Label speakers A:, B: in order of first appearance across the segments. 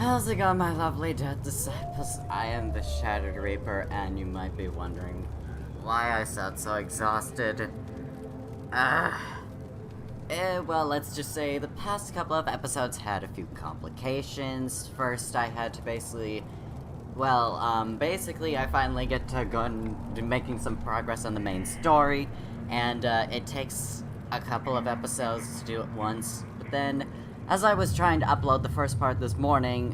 A: How's it going, my lovely dead disciples? I am the Shattered Reaper, and you might be wondering why I sound so exhausted. Well, let's just say the past couple of episodes had a few complications. First, I had to basically I finally get to go and making some progress on the main story, and it takes a couple of episodes to do it once. But then, as I was trying to upload the first part this morning,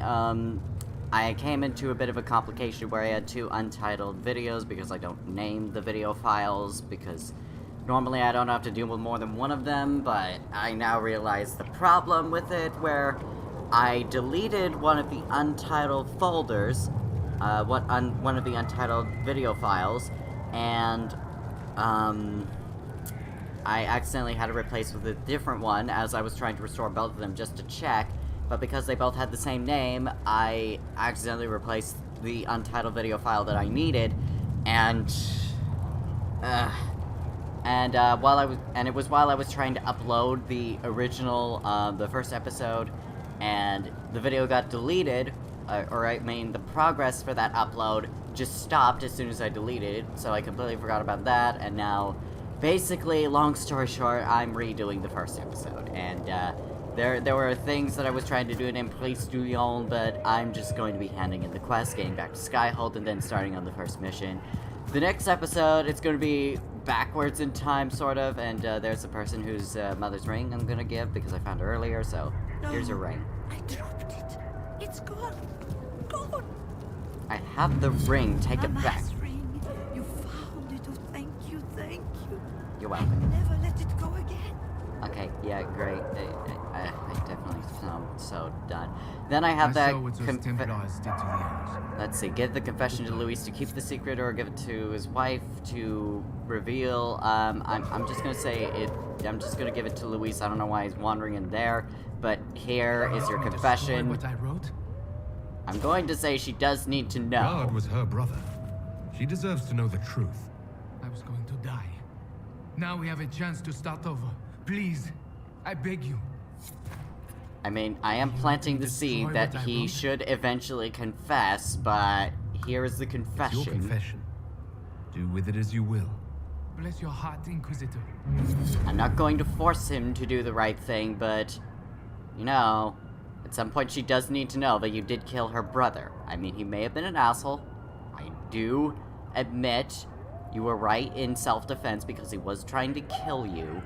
A: I came into a bit of a complication where I had two untitled videos because I don't name the video files, because normally I don't have to deal with more than one of them, but I now realize the problem with it, where I deleted one of the untitled folders, one of the untitled video files, and I accidentally had to replace with a different one as I was trying to restore both of them just to check, but because they both had the same name, I accidentally replaced the untitled video file that I needed, and it was while I was trying to upload the original, the first episode, and the video got deleted, the progress for that upload just stopped as soon as I deleted it, so I completely forgot about that, and now, basically, long story short, I'm redoing the first episode, and, there were things that I was trying to do in Inquisition, but I'm just going to be handing in the quest, getting back to Skyhold, and then starting on the first mission. The next episode, it's going to be backwards in time, sort of, and there's a person whose mother's ring I'm going to give, because I found her earlier, so here's her ring.
B: I dropped it. It's gone. Gone.
A: I have the ring. Take it back.
B: Ring. You found it. Oh, thank you, thank you.
A: You're welcome.
B: Never let it go again.
A: Okay, yeah, great. I definitely sound so done. Then I have that Let's see, give the confession to Luis to keep the secret, or give it to his wife to reveal. I'm just gonna say it. I'm just gonna give it to Luis. I don't know why he's wandering in there, but here is your confession.
C: What I wrote?
A: I'm going to say she does need to know.
D: God was her brother. She deserves to know the truth.
C: I was going to die. Now we have a chance to start over. Please, I beg you.
A: I mean, I am planting the seed that he should eventually confess, but here is the confession.
D: It's your confession. Do with it as you will.
C: Bless your heart, Inquisitor.
A: I'm not going to force him to do the right thing, but, you know, at some point she does need to know that you did kill her brother. I mean, he may have been an asshole. I do admit you were right in self-defense because he was trying to kill you.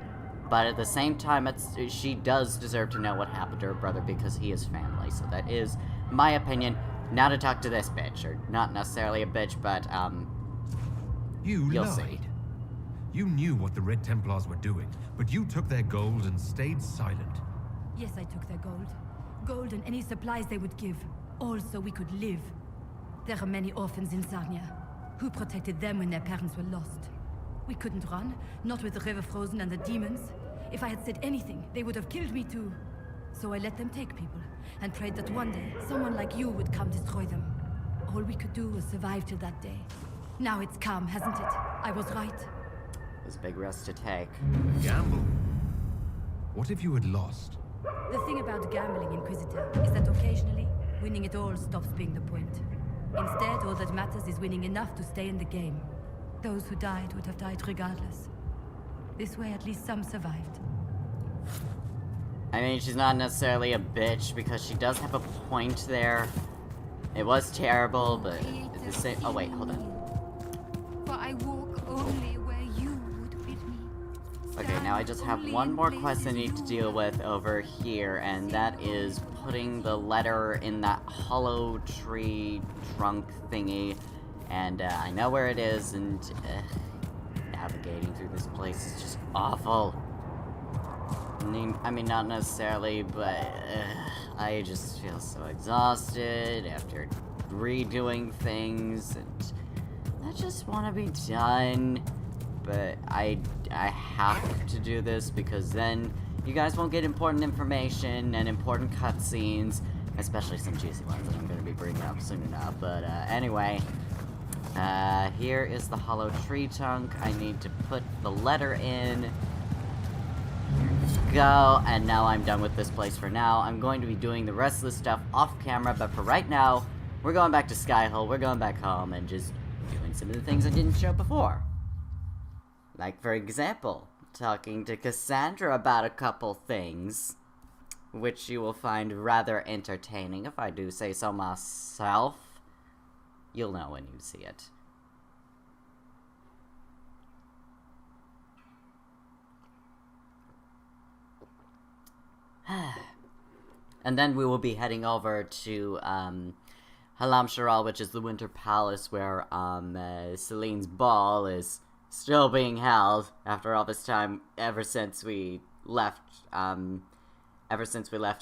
A: But at the same time, she does deserve to know what happened to her brother because he is family. So that is my opinion. Now to talk to this bitch, or not necessarily a bitch, but you'll see.
D: You knew what the Red Templars were doing, but you took their gold and stayed silent.
B: Yes, I took their gold. Gold and any supplies they would give. All so we could live. There are many orphans in Sarnia. Who protected them when their parents were lost? We couldn't run, not with the river frozen and the demons. If I had said anything, they would have killed me too. So I let them take people, and prayed that one day, someone like you would come destroy them. All we could do was survive till that day. Now it's come, hasn't it? I was right.
A: It was a big risk to take.
D: A gamble? What if you had lost?
B: The thing about gambling, Inquisitor, is that occasionally, winning it all stops being the point. Instead, all that matters is winning enough to stay in the game. Those who died would have died regardless. This way, at least some survived.
A: I mean, she's not necessarily a bitch, because she does have a point there. It was terrible, but at the same... Oh, wait, hold on.
E: For I walk only where you would bid me.
A: Okay, now I just have one more quest I need to deal with over here, and that is putting the letter in that hollow tree trunk thingy. And I know where it is, and navigating through this place is just awful. I mean, not necessarily, but I just feel so exhausted after redoing things, and I just want to be done. But I have to do this because then you guys won't get important information and important cutscenes, especially some juicy ones that I'm going to be bringing up soon enough. But anyway. Here is the hollow tree trunk. I need to put the letter in. go, and now I'm done with this place for now. I'm going to be doing the rest of the stuff off camera, but for right now, we're going back to Skyhull, we're going back home, and just doing some of the things I didn't show before. Like, for example, talking to Cassandra about a couple things, which you will find rather entertaining, if I do say so myself. You'll know when you see it. And then we will be heading over to hmmmm, which is the Winter Palace, where Celine's ball is still being held after all this time, ever since we left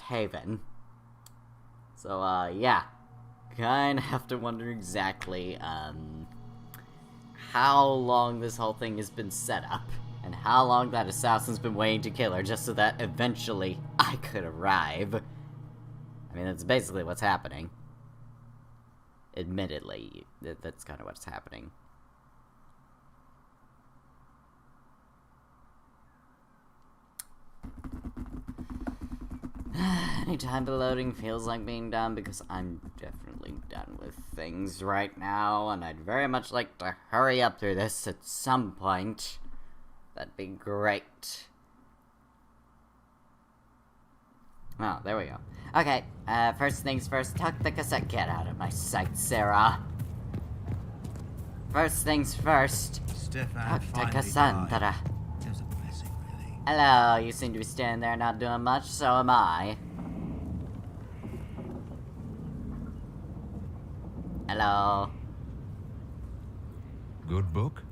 A: Haven. So yeah, kinda have to wonder exactly how long this whole thing has been set up, and how long that assassin's been waiting to kill her, just so that eventually I could arrive. I mean, that's basically what's happening. Admittedly, that's kind of what's happening. Anytime the loading feels like being done, because I'm definitely done with things right now, and I'd very much like to hurry up through this at some point. That'd be great. Oh, there we go. Okay, first things first, tuck the cassette. Get out of my sight, Sarah. First things first, tuck to Cassandra.
F: It was a blessing, really.
A: Hello, you seem to be standing there not doing much, so am I. Hello.
D: Good book?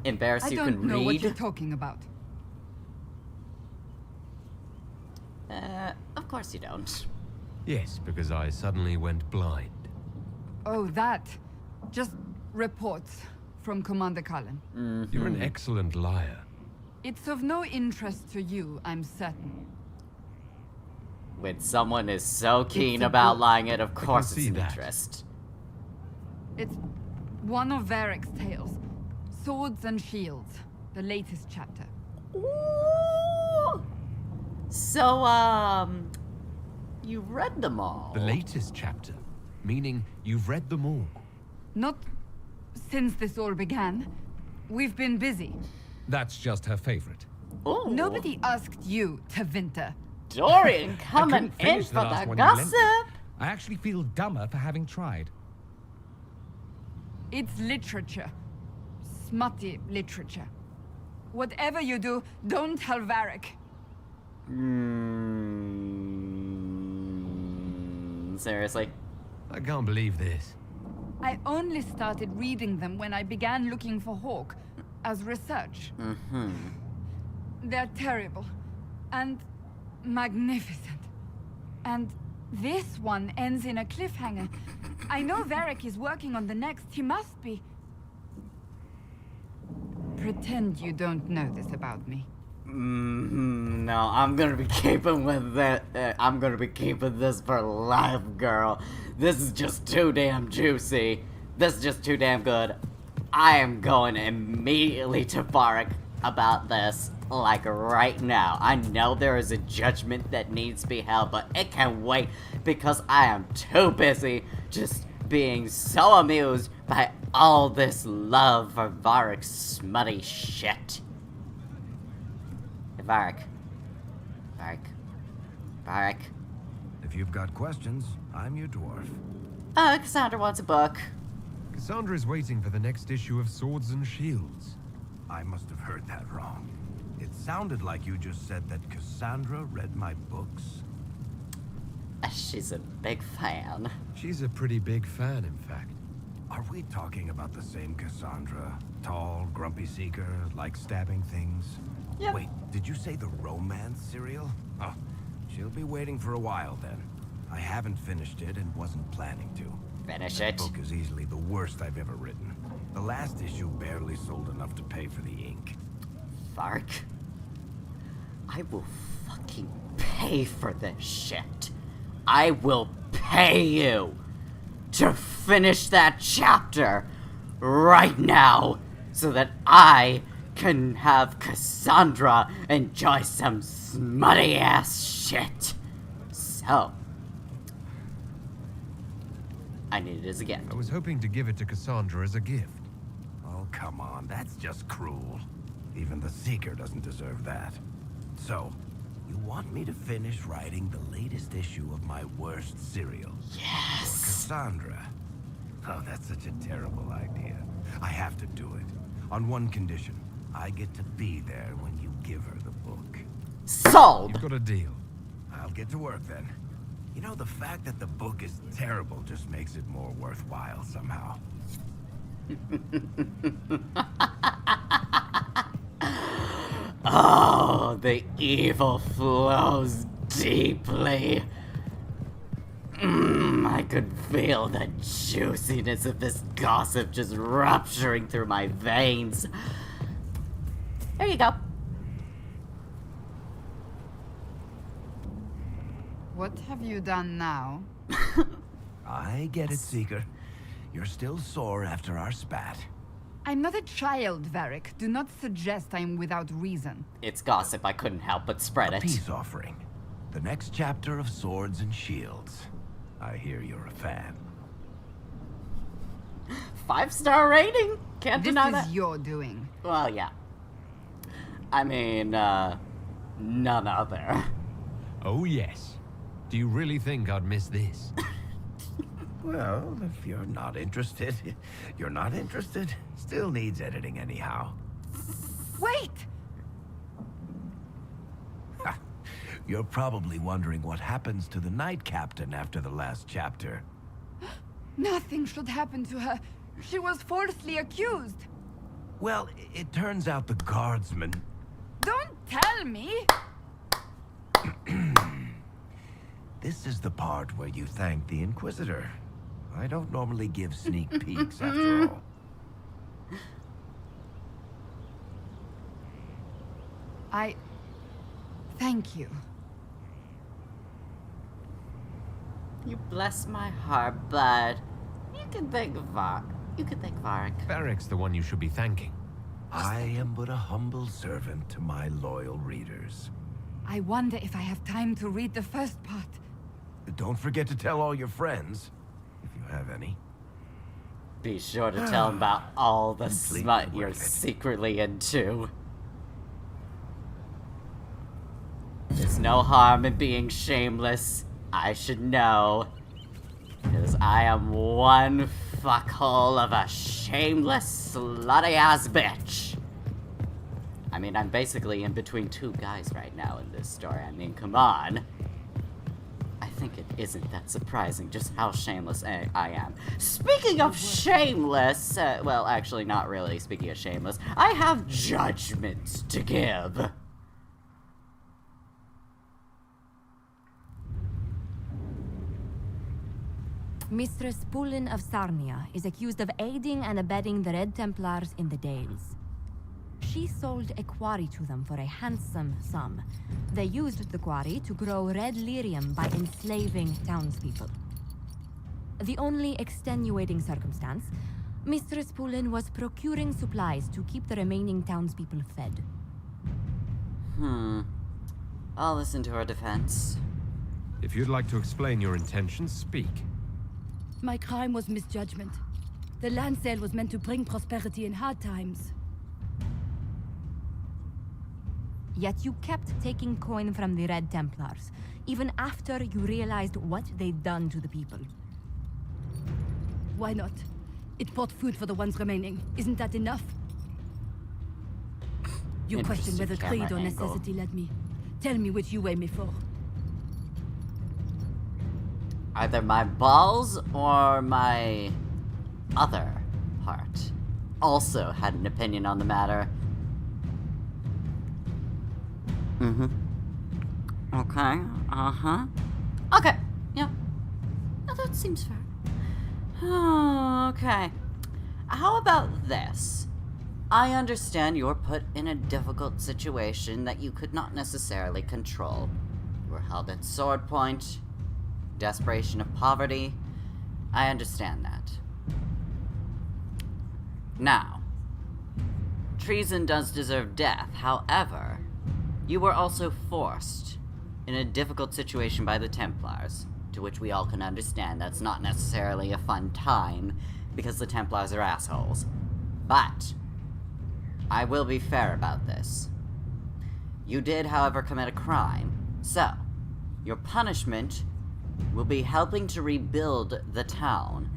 A: Embarrassed you can read?
G: I don't know what you're talking about.
A: Of course you don't.
D: Yes, because I suddenly went blind.
G: Oh, that. Just reports from Commander Cullen.
D: You're an excellent liar.
G: It's of no interest to you, I'm certain.
A: When someone is so keen
G: a
A: about
G: book.
A: lying, it of course it's
D: see
A: an
D: that.
A: interest.
G: It's one of Varric's tales. Swords and Shields. The latest chapter.
A: Ooh. So, you read them all?
D: The latest chapter, meaning you've read them all.
G: Not since this all began. We've been busy.
D: That's just her favorite.
A: Ooh.
G: Nobody asked you to winter.
A: Dorian
H: I
A: coming
H: couldn't
A: in
H: finish
A: for
H: the last
A: the
H: one you lent me.
A: gossip.
H: I actually feel dumber for having tried.
G: It's literature. Smutty literature. Whatever you do, don't tell Varric.
A: Seriously?
D: I can't believe this.
G: I only started reading them when I began looking for Hawk as research. They're terrible and magnificent. And this one ends in a cliffhanger. I know Varric is working on the next. He must be. Pretend you don't know this about me.
A: No, I'm gonna be keeping with that. I'm gonna be keeping this for life, girl. This is just too damn juicy. This is just too damn good. I am going immediately to Varric about this, like right now. I know there is a judgment that needs to be held, but it can wait because I am too busy just being so amused by all this love for Varric's smutty shit. Varric.
F: If you've got questions, I'm your dwarf.
A: Cassandra wants a book.
D: Cassandra's waiting for the next issue of Swords and Shields.
F: I must have heard that wrong. It sounded like you just said that Cassandra read my books.
A: She's a big fan.
D: She's a pretty big fan, in fact.
F: Are we talking about the same Cassandra? Tall, grumpy seeker, like stabbing things?
A: Yep.
F: Wait, did you say the romance serial? Oh, she'll be waiting for a while then. I haven't finished it and wasn't planning to.
A: Finish
F: That
A: it.
F: book is easily the worst I've ever written. The last issue barely sold enough to pay for the ink.
A: Varric. I will fucking pay for this shit. I will pay you to finish that chapter right now so that I can have Cassandra enjoy some smutty-ass shit. So, I need it as a gift.
D: I was hoping to give it to Cassandra as a gift.
F: Oh, come on. That's just cruel. Even the Seeker doesn't deserve that. So, you want me to finish writing the latest issue of my worst serial?
A: Yes!
F: For Cassandra? Oh, that's such a terrible idea. I have to do it. On one condition. I get to be there when you give her the book.
A: Sold!
D: You've got a deal.
F: I'll get to work then. You know, the fact that the book is terrible just makes it more worthwhile somehow.
A: Oh, the evil flows deeply. I could feel the juiciness of this gossip just rupturing through my veins. There you go.
G: What have you done now?
F: I get it, Seeker. You're still sore after our spat.
G: I'm not a child, Varric. Do not suggest I'm without reason.
A: It's gossip. I couldn't help but spread
F: A
A: it.
F: peace offering. The next chapter of Swords and Shields. I hear you're a fan.
A: 5-star rating? Can't
G: This
A: deny
G: is
A: that.
G: your doing.
A: Well, yeah. I mean, none other.
D: Oh, yes. Do you really think I'd miss this?
F: Well, if you're not interested, you're not interested. Still needs editing anyhow.
G: Wait!
F: You're probably wondering what happens to the Knight Captain after the last chapter.
G: Nothing should happen to her. She was falsely accused.
F: Well, it turns out the guardsman...
G: Don't tell me!
F: This is the part where you thank the Inquisitor. I don't normally give sneak peeks after all.
G: Thank you.
A: You bless my heart, bud. You can thank Varric.
D: Varric's the one you should be thanking.
F: I am but a humble servant to my loyal readers.
G: I wonder if I have time to read the first part.
F: Don't forget to tell all your friends, if you have any.
A: Be sure to tell him about all the
F: Completely
A: smut you're
F: worth it.
A: secretly into. There's no harm in being shameless. I should know. Because I am one fuckhole of a shameless, slutty-ass bitch. I mean, I'm basically in between two guys right now in this story. I mean, come on. I think it isn't that surprising just how shameless I am. Speaking of shameless, well, actually not really speaking of shameless, I have judgment to give.
I: Mistress Pullen of Sarnia is accused of aiding and abetting the Red Templars in the Dales. She sold a quarry to them for a handsome sum. They used the quarry to grow red lyrium by enslaving townspeople. The only extenuating circumstance, Mistress Pullen was procuring supplies to keep the remaining townspeople fed.
A: I'll listen to her defense.
D: If you'd like to explain your intentions, speak.
B: My crime was misjudgment. The land sale was meant to bring prosperity in hard times.
I: Yet you kept taking coin from the Red Templars, even after you realized what they'd done to the people.
B: Why not? It bought food for the ones remaining. Isn't that enough? You question
A: Interesting
B: whether
A: camera
B: greed or
A: angle.
B: necessity led me. Tell me which you weigh me for.
A: Either my balls or my other heart also had an opinion on the matter. Okay, okay, yeah. No, that seems fair. Okay. How about this? I understand you're put in a difficult situation that you could not necessarily control. You were held at sword point, desperation of poverty. I understand that. Now, treason does deserve death. However, you were also forced in a difficult situation by the Templars, to which we all can understand that's not necessarily a fun time, because the Templars are assholes. But I will be fair about this. You did, however, commit a crime. So, your punishment will be helping to rebuild the town.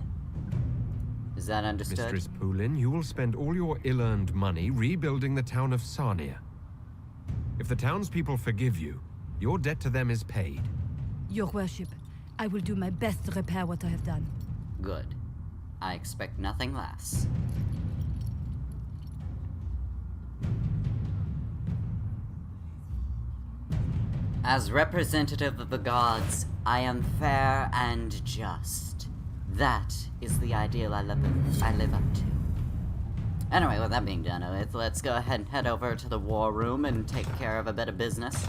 A: Is that understood?
D: Mistress Poulin, you will spend all your ill-earned money rebuilding the town of Sarnia. If the townspeople forgive you, your debt to them is paid.
B: Your worship, I will do my best to repair what I have done.
A: Good. I expect nothing less. As representative of the gods, I am fair and just. That is the ideal I live up to. Anyway, with that being done with, let's go ahead and head over to the war room and take care of a bit of business.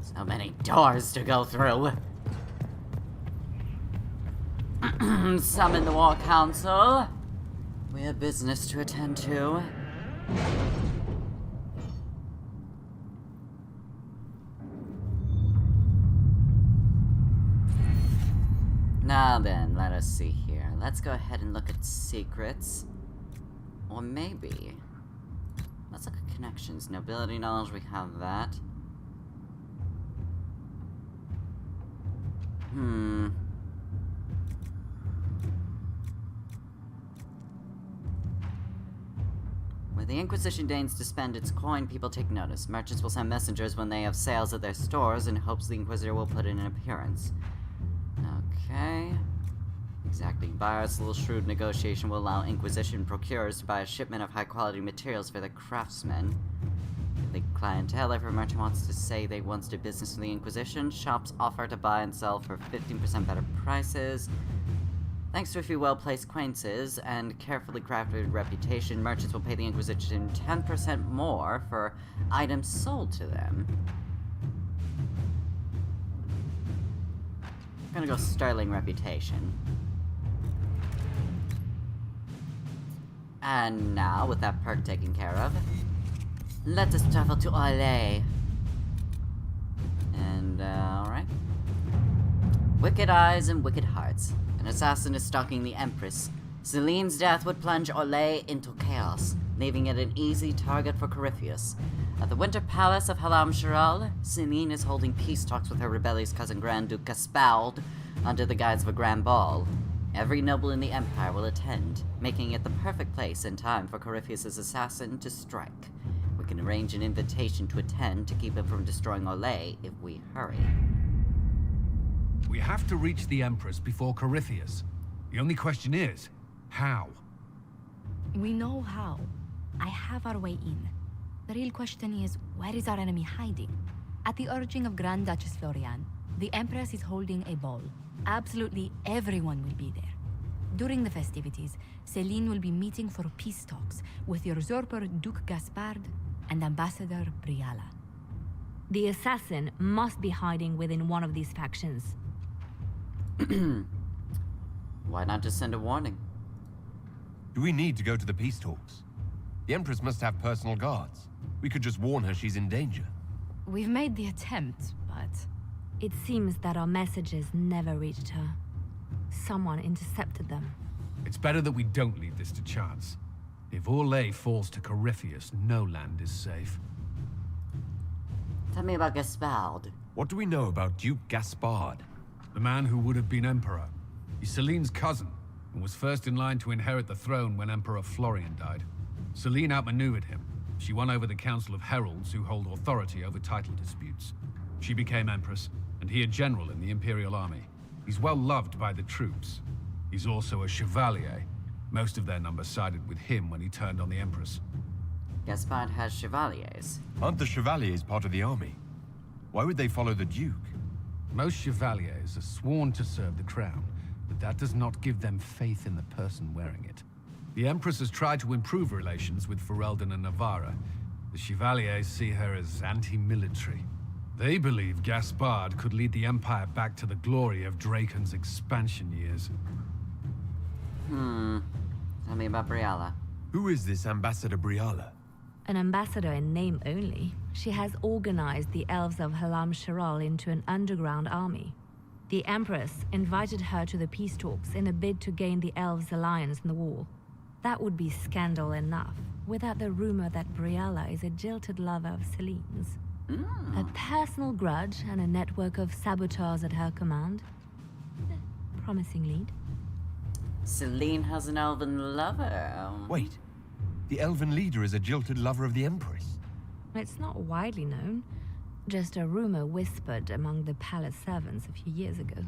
A: So many doors to go through. Summon the War Council. We have business to attend to. Now then, let us see here. Let's go ahead and look at secrets. Or maybe... let's look at connections. Nobility knowledge, we have that. When the Inquisition deigns to spend its coin, people take notice. Merchants will send messengers when they have sales at their stores in hopes the Inquisitor will put in an appearance. Okay. Exacting buyers. A little shrewd negotiation will allow Inquisition procurers to buy a shipment of high-quality materials for their craftsmen. If the clientele, if a merchant wants to say they once did business with the Inquisition, shops offer to buy and sell for 15% better prices. Thanks to a few well-placed acquaintances and carefully crafted reputation, merchants will pay the Inquisition 10% more for items sold to them. I'm gonna go sterling reputation. And now, with that perk taken care of, let us travel to Orlais. And, alright. Wicked eyes and wicked hearts. An assassin is stalking the Empress. Celine's death would plunge Orlais into chaos, leaving it an easy target for Corypheus. At the Winter Palace of Halam-Sharal, Celine is holding peace talks with her rebellious cousin Grand Duke Gaspard under the guise of a grand ball. Every noble in the Empire will attend, making it the perfect place and time for Corypheus' assassin to strike. We can arrange an invitation to attend to keep him from destroying Orlais if we hurry.
J: We have to reach the Empress before Corypheus. The only question is, how?
I: We know how. I have our way in. The real question is, where is our enemy hiding? At the urging of Grand Duchess Florian, the Empress is holding a ball. Absolutely everyone will be there. During the festivities, Celine will be meeting for peace talks with usurper Duke Gaspard and Ambassador Briala.
K: The assassin must be hiding within one of these factions.
A: Why not just send a warning?
D: Do we need to go to the peace talks? The Empress must have personal guards. We could just warn her she's in danger.
I: We've made the attempt, but...
K: It seems that our messages never reached her. Someone intercepted them.
J: It's better that we don't leave this to chance. If Orlais falls to Corypheus, no land is safe.
A: Tell me about Gaspard.
D: What do we know about Duke Gaspard?
J: The man who would have been Emperor. He's Celine's cousin, and was first in line to inherit the throne when Emperor Florian died. Celine outmaneuvered him. She won over the Council of Heralds, who hold authority over title disputes. She became Empress, and he a general in the Imperial Army. He's well loved by the troops. He's also a chevalier. Most of their number sided with him when he turned on the Empress.
A: Gaspard has chevaliers.
D: Aren't the chevaliers part of the army? Why would they follow the Duke?
J: Most chevaliers are sworn to serve the crown, but that does not give them faith in the person wearing it. The Empress has tried to improve relations with Ferelden and Navarra. The chevaliers see her as anti-military. They believe Gaspard could lead the Empire back to the glory of Draken's expansion years.
A: Tell me about Briala.
D: Who is this Ambassador Briala?
K: An ambassador in name only, she has organized the elves of hmmmm into an underground army. The Empress invited her to the peace talks in a bid to gain the elves' alliance in the war. That would be scandal enough, without the rumor that Briala is a jilted lover of Celine's. A personal grudge and a network of saboteurs at her command. Promising lead.
A: Celine has an elven lover.
D: Wait. The elven leader is a jilted lover of the Empress.
K: It's not widely known. Just a rumor whispered among the palace servants a few years ago.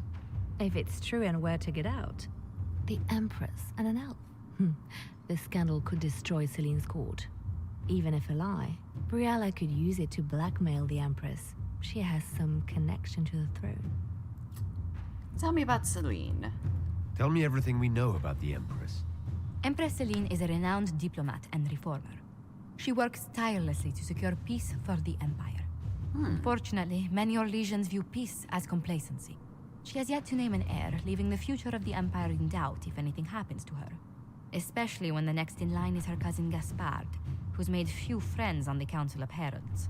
K: If it's true and were to get out, the Empress and an elf. The scandal could destroy Celine's court. Even if a lie, Briala could use it to blackmail the Empress. She has some connection to the throne.
A: Tell me about Celine.
D: Tell me everything we know about the Empress.
I: Empress Celine is a renowned diplomat and reformer. She works tirelessly to secure peace for the Empire. Unfortunately, many Orlesians view peace as complacency. She has yet to name an heir, leaving the future of the Empire in doubt if anything happens to her. Especially when the next in line is her cousin Gaspard, who's made few friends on the Council of Heralds.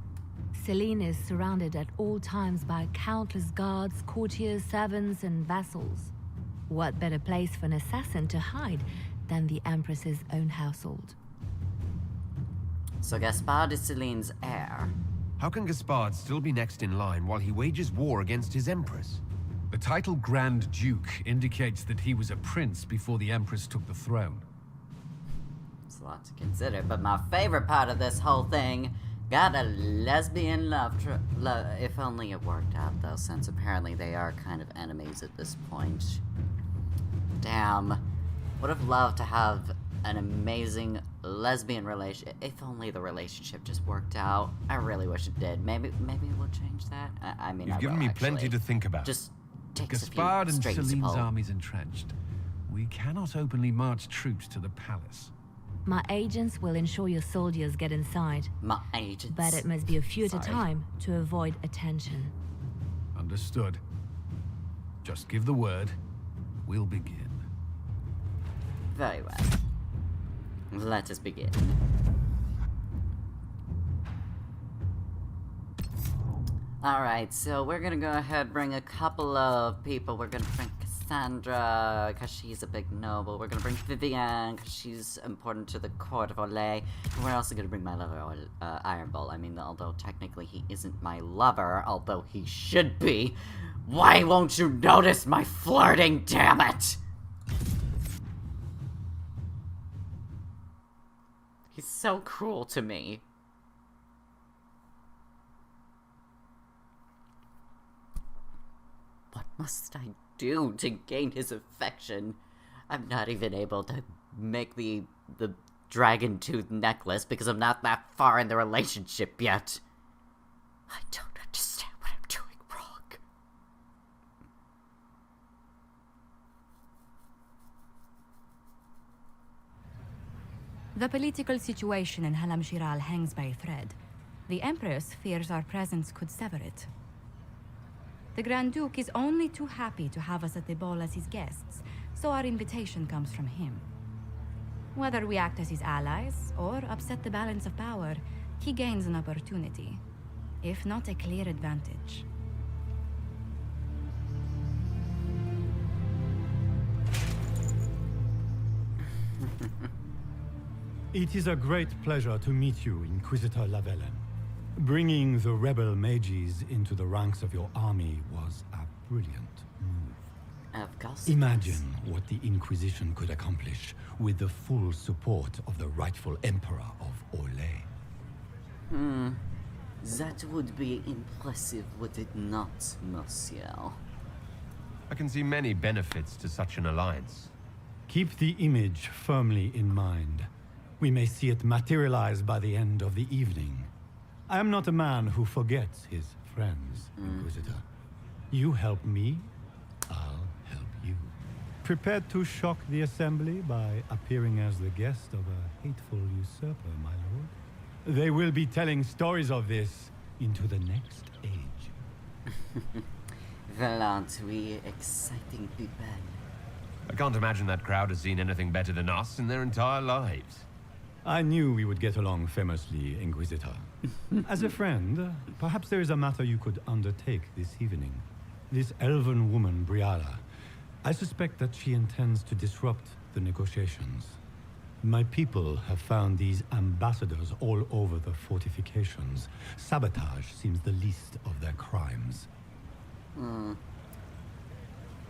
K: Celine is surrounded at all times by countless guards, courtiers, servants, and vassals. What better place for an assassin to hide than the Empress's own household?
A: So Gaspard is Celine's heir.
D: How can Gaspard still be next in line while he wages war against his Empress?
J: The title Grand Duke indicates that he was a prince before the Empress took the throne.
A: It's a lot to consider, but my favorite part of this whole thing got a lesbian love. If only it worked out, though, since apparently they are kind of enemies at this point. Damn. Would have loved to have an amazing lesbian relationship. If only the relationship just worked out. I really wish it did. Maybe we'll change that. I mean,
D: You've given me plenty to think about.
A: Just takes
J: Gaspard
A: a few
J: and
A: strings to
J: Celine's
A: pull.
J: armies entrenched. We cannot openly march troops to the palace.
K: My agents will ensure your soldiers get inside.
A: My agents.
K: But it must be a few at a
A: Sorry.
K: time to avoid attention.
J: Understood. Just give the word. We'll begin.
A: Very well. Let us begin. Alright, so we're gonna go ahead and bring a couple of people. We're gonna bring Cassandra, because she's a big noble. We're gonna bring Vivienne, because she's important to the court of Orlais. And we're also gonna bring my lover, Iron Bull. I mean, although technically he isn't my lover, although he should be. Why won't you notice my flirting, damn it? He's so cruel to me. What must I do to gain his affection? I'm not even able to make the dragon tooth necklace because I'm not that far in the relationship yet. I don't understand what I'm doing wrong.
I: The political situation in hmmmm hangs by a thread. The Empress fears our presence could sever it. The Grand Duke is only too happy to have us at the ball as his guests, so our invitation comes from him. Whether we act as his allies or upset the balance of power, he gains an opportunity, if not a clear advantage.
L: It is a great pleasure to meet you, Inquisitor Lavellen. Bringing the rebel mages into the ranks of your army was a brilliant move.
A: Of course.
L: Imagine what the Inquisition could accomplish with the full support of the rightful Emperor of Orlais.
A: That would be impressive, would it not, monsieur?
D: I can see many benefits to such an alliance.
L: Keep the image firmly in mind. We may see it materialize by the end of the evening. I am not a man who forgets his friends, Inquisitor. You help me, I'll help you. Prepared to shock the Assembly by appearing as the guest of a hateful usurper, my lord? They will be telling stories of this into the next age.
A: Well, aren't we exciting people?
D: I can't imagine that crowd has seen anything better than us in their entire lives.
L: I knew we would get along famously, Inquisitor. As a friend, perhaps there is a matter you could undertake this evening. This elven woman, Briala, I suspect that she intends to disrupt the negotiations. My people have found these ambassadors all over the fortifications. Sabotage seems the least of their crimes.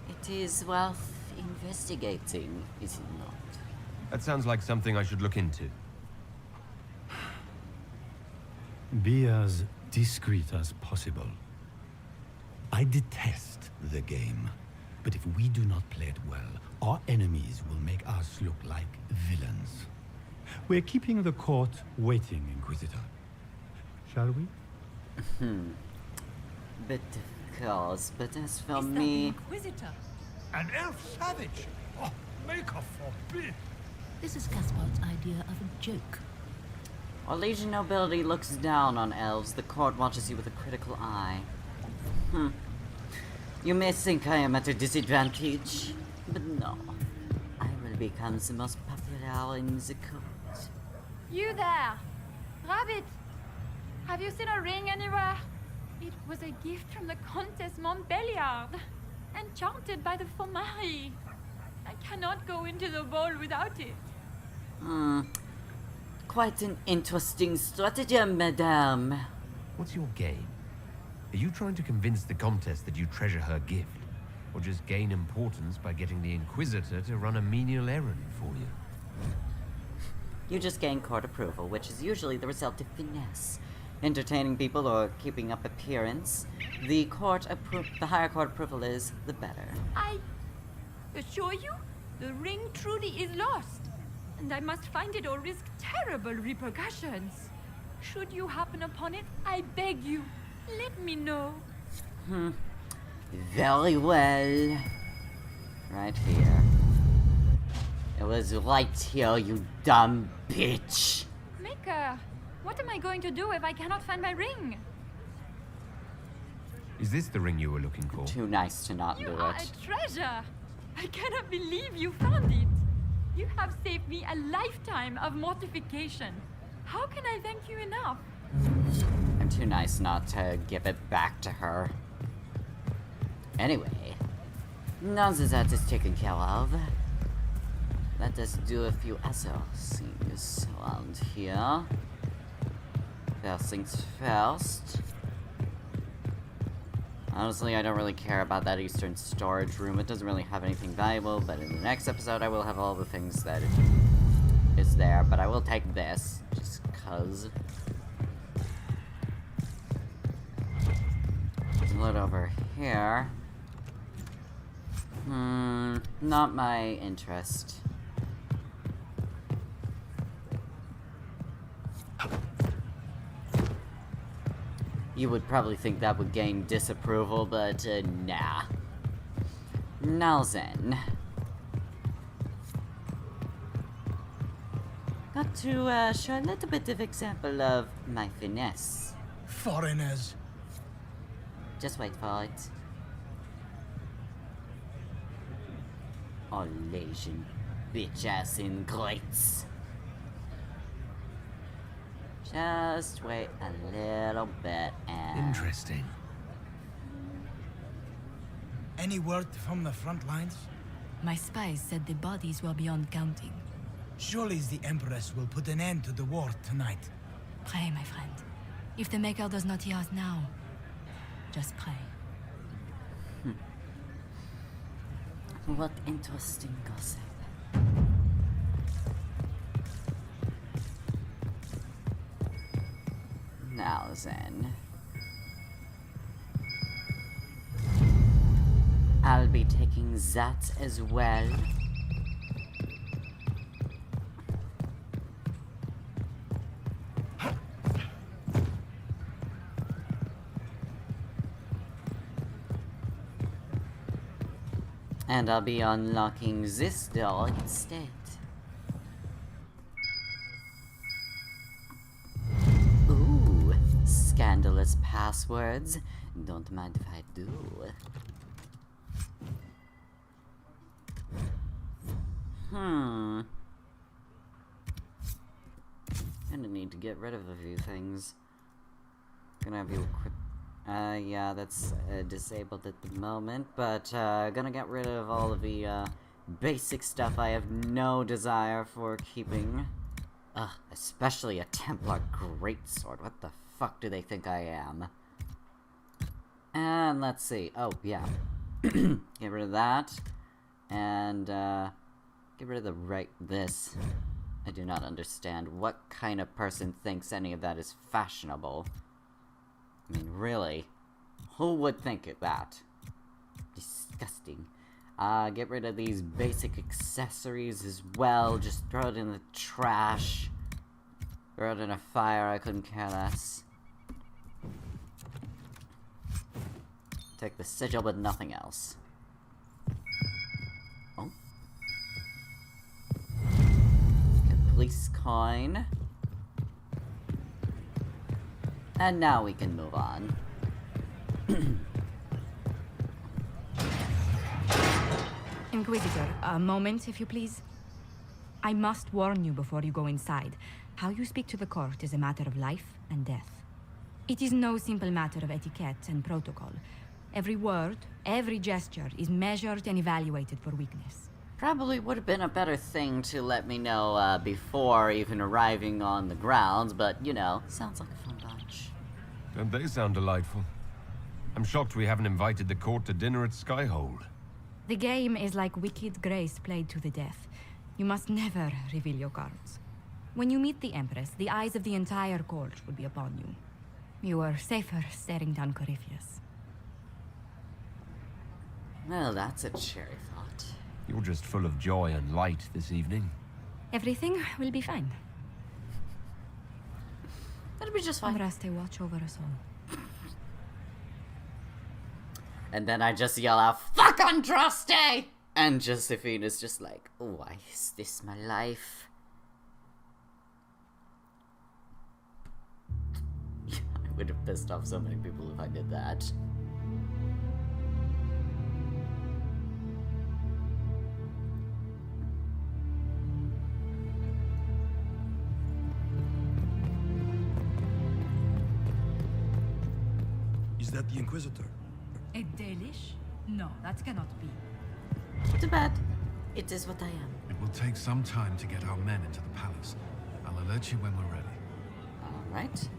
A: It is worth investigating, is it not?
D: That sounds like something I should look into.
L: Be as discreet as possible. I detest the game, but if we do not play it well, our enemies will make us look like villains. We're keeping the court waiting, Inquisitor. Shall we?
A: But of course, but as for me...
B: Inquisitor?
C: An elf savage? Oh, make her forbid!
M: This is Caspard's idea of a joke.
A: While Legion nobility looks down on elves, the court watches you with a critical eye. You may think I am at a disadvantage, but no. I will become the most popular in the court.
G: You there! Rabbit! Have you seen a ring anywhere? It was a gift from the Countess Montbelliard, enchanted by the Fomari. I cannot go into the ball without it.
A: Quite an interesting stratagem, madame.
D: What's your game? Are you trying to convince the Comtesse that you treasure her gift? Or just gain importance by getting the Inquisitor to run a menial errand for you?
A: You just gain court approval, which is usually the result of finesse. Entertaining people or keeping up appearance. The higher court approval is, the better.
G: I assure you, the ring truly is lost. And I must find it or risk terrible repercussions. Should you happen upon it, I beg you, let me know.
A: Very well. Right here. It was right here, you dumb bitch.
G: Maker, what am I going to do if I cannot find my ring?
D: Is this the ring you were looking for?
A: Too nice to not
G: You
A: do
G: are
A: it.
G: a treasure. I cannot believe you found it. You have saved me a lifetime of mortification. How can I thank you enough?
A: I'm too nice not to give it back to her. Anyway, now that is taken care of, let us do a few other things around here. First things first. Honestly, I don't really care about that eastern storage room. It doesn't really have anything valuable, but in the next episode I will have all the things that is there. But I will take this, just cause. Load over here. Not my interest. You would probably think that would gain disapproval, but nah. Now then. Got to show a little bit of example of my finesse.
C: Foreigners.
A: Just wait for it. Oh, Legion bitch-ass ingrates. Just wait a little bit and...
D: Interesting.
C: Any word from the front lines?
M: My spies said the bodies were beyond counting.
C: Surely the Empress will put an end to the war tonight.
M: Pray, my friend. If the Maker does not hear us now, just pray.
A: What interesting gossip. Now then. I'll be taking that as well. And I'll be unlocking this door instead. Ooh, scandalous passwords. Don't mind if I do. Gonna need to get rid of a few things. Gonna have you equip. Yeah, that's disabled at the moment, but gonna get rid of all of the basic stuff I have no desire for keeping. Especially a Templar greatsword. What the fuck do they think I am? And let's see. Oh, yeah. Get rid of that. And, get rid of this. I do not understand what kind of person thinks any of that is fashionable. I mean, really? Who would think of that? Disgusting. Get rid of these basic accessories as well. Just throw it in the trash. Throw it in a fire, I couldn't care less. Take the sigil, but nothing else. Oh. Get police coin. And now we can move on.
I: Inquisitor, a moment, if you please. I must warn you before you go inside. How you speak to the court is a matter of life and death. It is no simple matter of etiquette and protocol. Every word, every gesture is measured and evaluated for weakness.
A: Probably would have been a better thing to let me know before even arriving on the grounds, but, you know, sounds like a fun bunch.
D: Don't they sound delightful? I'm shocked we haven't invited the court to dinner at Skyhold.
I: The game is like Wicked Grace played to the death. You must never reveal your cards. When you meet the Empress, the eyes of the entire court will be upon you. You are safer staring down Corypheus.
A: Well, that's a cheery thought.
D: You're just full of joy and light this evening.
I: Everything will be fine.
A: That'll be just fine.
I: Umbraste watch over us all.
A: And then I just yell out, "Fuck Andraste!" And Josephine is just like, why is this my life? I would have pissed off so many people if I did that.
N: Is that the Inquisitor?
B: A Dalish? No, that cannot be.
A: Too bad. It is what I am.
J: It will take some time to get our men into the palace. I'll alert you when we're ready.
A: Alright.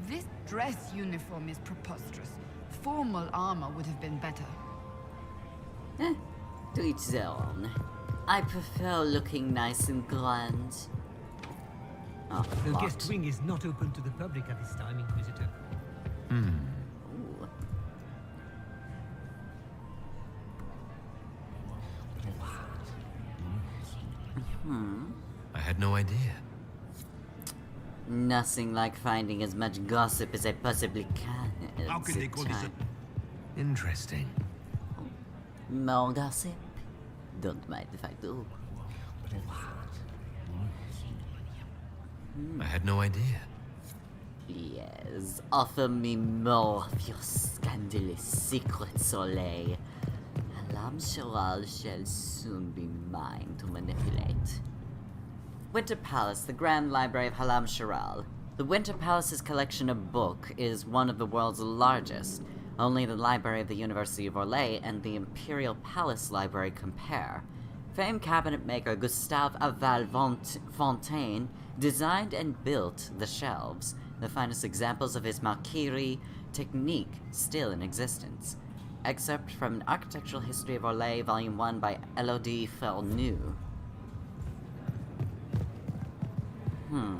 G: This dress uniform is preposterous. Formal armor would have been better.
A: To each their own. I prefer looking nice and grand. Oh,
O: The
A: locked.
O: guest wing is not open to the public at this time, Inquisitor.
A: Ooh.
D: I had no idea.
A: Nothing like finding as much gossip as I possibly can.
N: How can they call this a...
D: Interesting.
A: More gossip? Don't mind if I do.
D: I had no idea.
A: Yes, offer me more of your scandalous secrets, Soleil. Alam Sharal shall soon be mine to manipulate. Winter Palace, the Grand Library of Halam Sharal. The Winter Palace's collection of book is one of the world's largest. Only the Library of the University of Orlais and the Imperial Palace Library compare. Famed cabinet maker Gustave Aval Fontaine designed and built the shelves, the finest examples of his Marquerie technique still in existence. Excerpt from an Architectural History of Orlais, Volume 1 by Elodie Fernu.
M: Who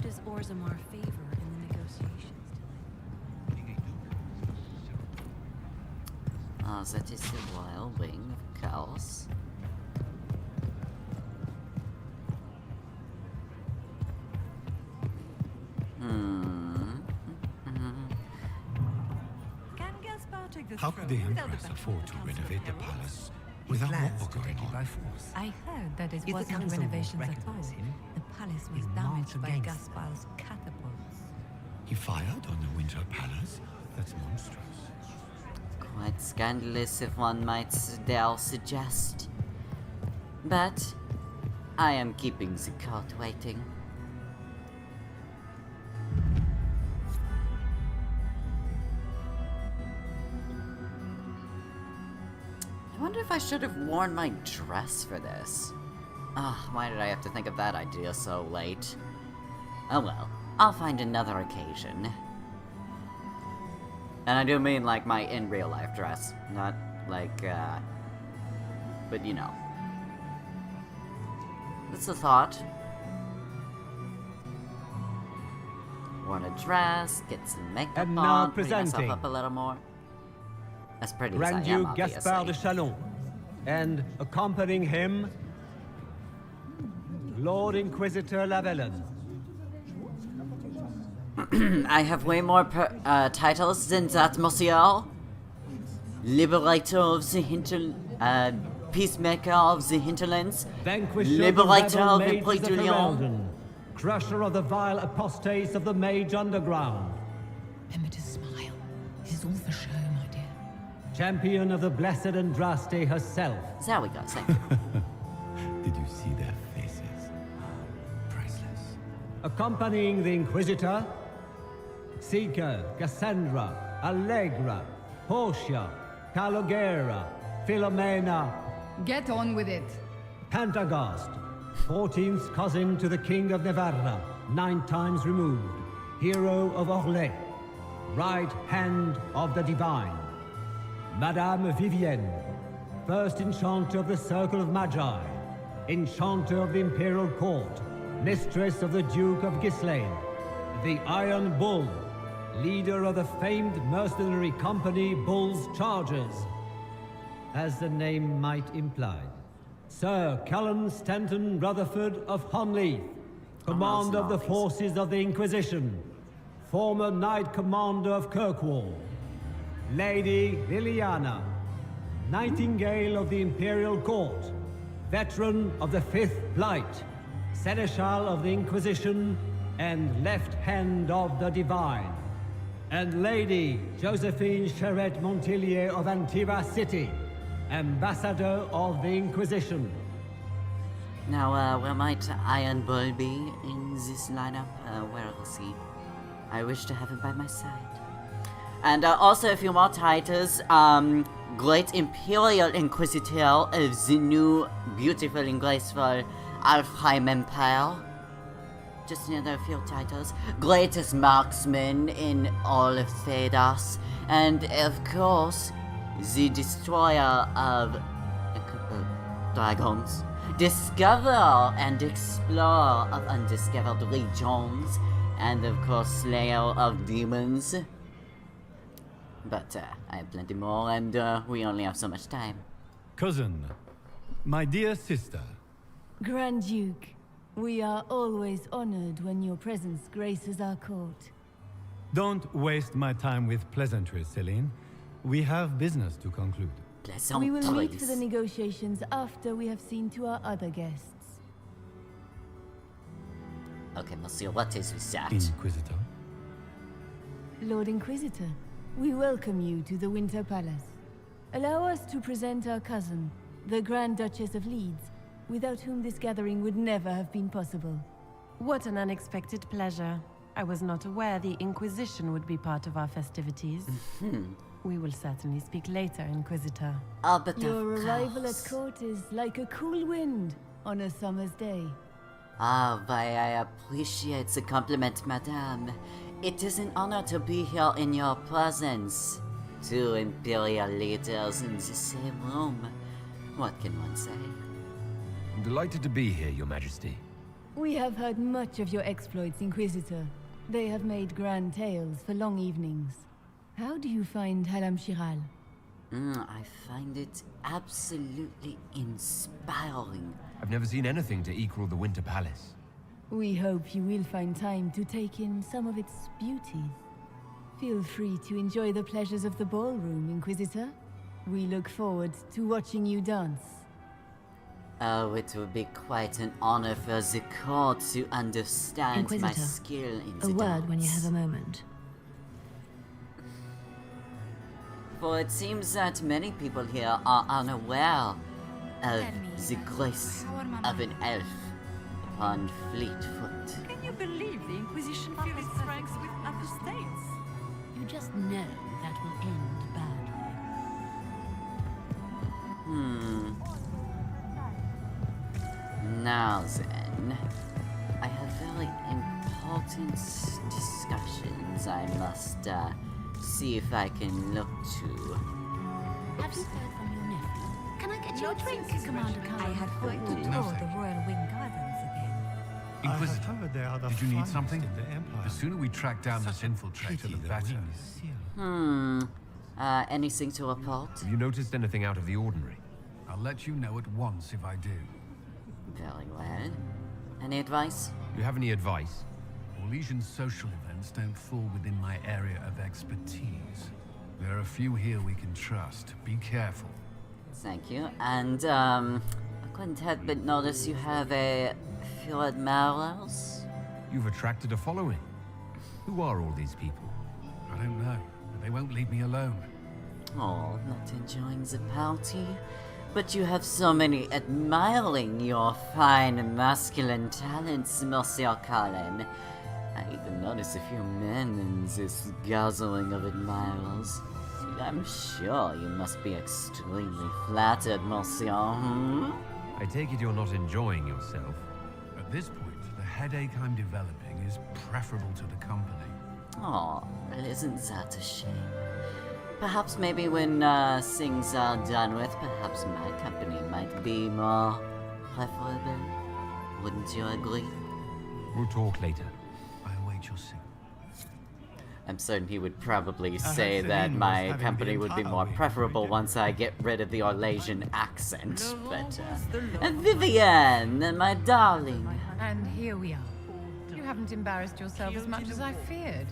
M: does Orzammar favor in the negotiations today?
A: That is the Royal Wing of Chaos.
L: How could the Empress afford to renovate the palace without war going on?
B: I heard that it
O: If the
B: wasn't
O: council
B: renovations
O: won't
B: at all.
O: recognize him,
B: The palace was
O: we'll
B: damaged
O: march
B: by
O: against
B: Gaspard's catapults.
L: He fired on the Winter Palace? That's monstrous.
A: Quite scandalous, if one might dare suggest. But I am keeping the court waiting. I wonder if I should have worn my dress for this. Ah, why did I have to think of that idea so late? Oh well, I'll find another occasion. And I do mean like my in real life dress, not like, but you know. It's a thought. Want a dress, get some makeup
P: And now
A: on, clean myself
P: presenting
A: up a little more. As pretty
P: Grand
A: as I am,
P: Duke Gaspard de
A: obviously.
P: Chalon, and accompanying him, Lord Inquisitor Lavellen.
A: I have way more titles than that, monsieur. Liberator of the Peacemaker of the Hinterlands.
P: Vanquisher
A: Liberator
P: of
A: of
P: the
A: the
P: Mages
A: Puy
P: of
A: du Lion.
P: Ferelden. Crusher of the vile apostates of the Mage Underground.
M: Remember to smile. This is all for show, my dear.
P: Champion of the Blessed Andraste herself.
A: There we go, thank you.
L: Did you see their faces? Priceless.
P: Accompanying the Inquisitor, Seeker, Cassandra, Allegra, Portia, Calogera, Philomena.
G: Get on with it.
P: Pantagast, 14th cousin to the King of Navarra, 9 times removed, hero of Orlais, right hand of the Divine. Madame Vivienne, first enchanter of the Circle of Magi, enchanter of the Imperial Court, mistress of the Duke of Ghislaine, the Iron Bull, leader of the famed mercenary company Bull's Chargers, as the name might imply. Sir Callum Stanton Rutherford of Honleith, commander of the forces of the Inquisition, former Knight Commander of Kirkwall. Lady Liliana, Nightingale of the Imperial Court, veteran of the Fifth Blight, Seneschal of the Inquisition, and left hand of the Divine. And Lady Josephine Charette Montilier of Antiva City, Ambassador of the Inquisition.
A: Now, where might Iron Bull be in this lineup? Where is he? I wish to have him by my side. And also a few more titles. Great Imperial Inquisitor of the new, beautiful and graceful Alfheim Empire. Just another few titles. Greatest Marksman in all of Thedas. And of course, the Destroyer of Dragons. Discoverer and Explorer of Undiscovered Regions. And of course, Slayer of Demons. But I have plenty more, and we only have so much time.
L: Cousin, my dear sister.
B: Grand Duke, we are always honored when your presence graces our court.
L: Don't waste my time with pleasantries, Celine. We have business to conclude.
B: We will meet for the negotiations after we have seen to our other guests.
A: Okay, monsieur, what is that?
L: Inquisitor.
B: Lord Inquisitor, we welcome you to the Winter Palace. Allow us to present our cousin, the Grand Duchess of Leeds, without whom this gathering would never have been possible.
Q: What an unexpected pleasure. I was not aware the Inquisition would be part of our festivities. We will certainly speak later, Inquisitor.
A: Oh, but
B: your arrival at court is like a cool wind on a summer's day.
A: Ah, why I appreciate the compliment, madame. It is an honor to be here in your presence. 2 Imperial leaders in the same room. What can one say?
D: I'm delighted to be here, Your Majesty.
B: We have heard much of your exploits, Inquisitor. They have made grand tales for long evenings. How do you find Halam Shiral?
A: I find it absolutely inspiring.
D: I've never seen anything to equal the Winter Palace.
B: We hope you will find time to take in some of its beauties. Feel free to enjoy the pleasures of the ballroom, Inquisitor. We look forward to watching you dance.
A: Oh, it would be quite an honor for the court to understand my
K: Inquisitor,
A: skill in the
K: a word
A: dance.
K: when you have a moment.
A: For it seems that many people here are unaware of the grace of an elf upon fleet foot.
E: Can you believe the Inquisition fill its ranks with apostates?
M: You just know that will end badly.
A: Now then, I have very important discussions I must see if I can look to.
M: Have you heard from your nephew? Can I get you a drink, Commander Khan? I had hoped to
J: No,
M: tour
J: thank
M: the Royal Wing Gardens again.
J: Inquisitor, did you need something? The sooner we track down this infiltrator, the better.
A: Anything to report?
D: Have you noticed anything out of the ordinary?
J: I'll let you know at once if I do.
A: Very well. Any advice?
D: Do you have any advice?
J: Orlesian social events don't fall within my area of expertise. There are a few here we can trust. Be careful.
A: Thank you. And, I couldn't help but notice you have a few admirers.
D: You've attracted a following. Who are all these people?
J: I don't know, but they won't leave me alone.
A: Oh, not enjoying the party? But you have so many admiring your fine masculine talents, Monsieur Cullen. I even noticed a few men in this gathering of admirers. I'm sure you must be extremely flattered, Monsieur.
D: I take it you're not enjoying yourself.
J: At this point, the headache I'm developing is preferable to the company.
A: Oh, isn't that a shame? Perhaps maybe when things are done with, perhaps my company might be more preferable. Wouldn't you agree?
D: We'll talk later.
J: I await your signal.
A: I'm certain he would probably say that my company would be more preferable once I get rid of the Orlesian accent, but, Vivienne, my darling.
G: And here we are. You haven't embarrassed yourself as much as I feared.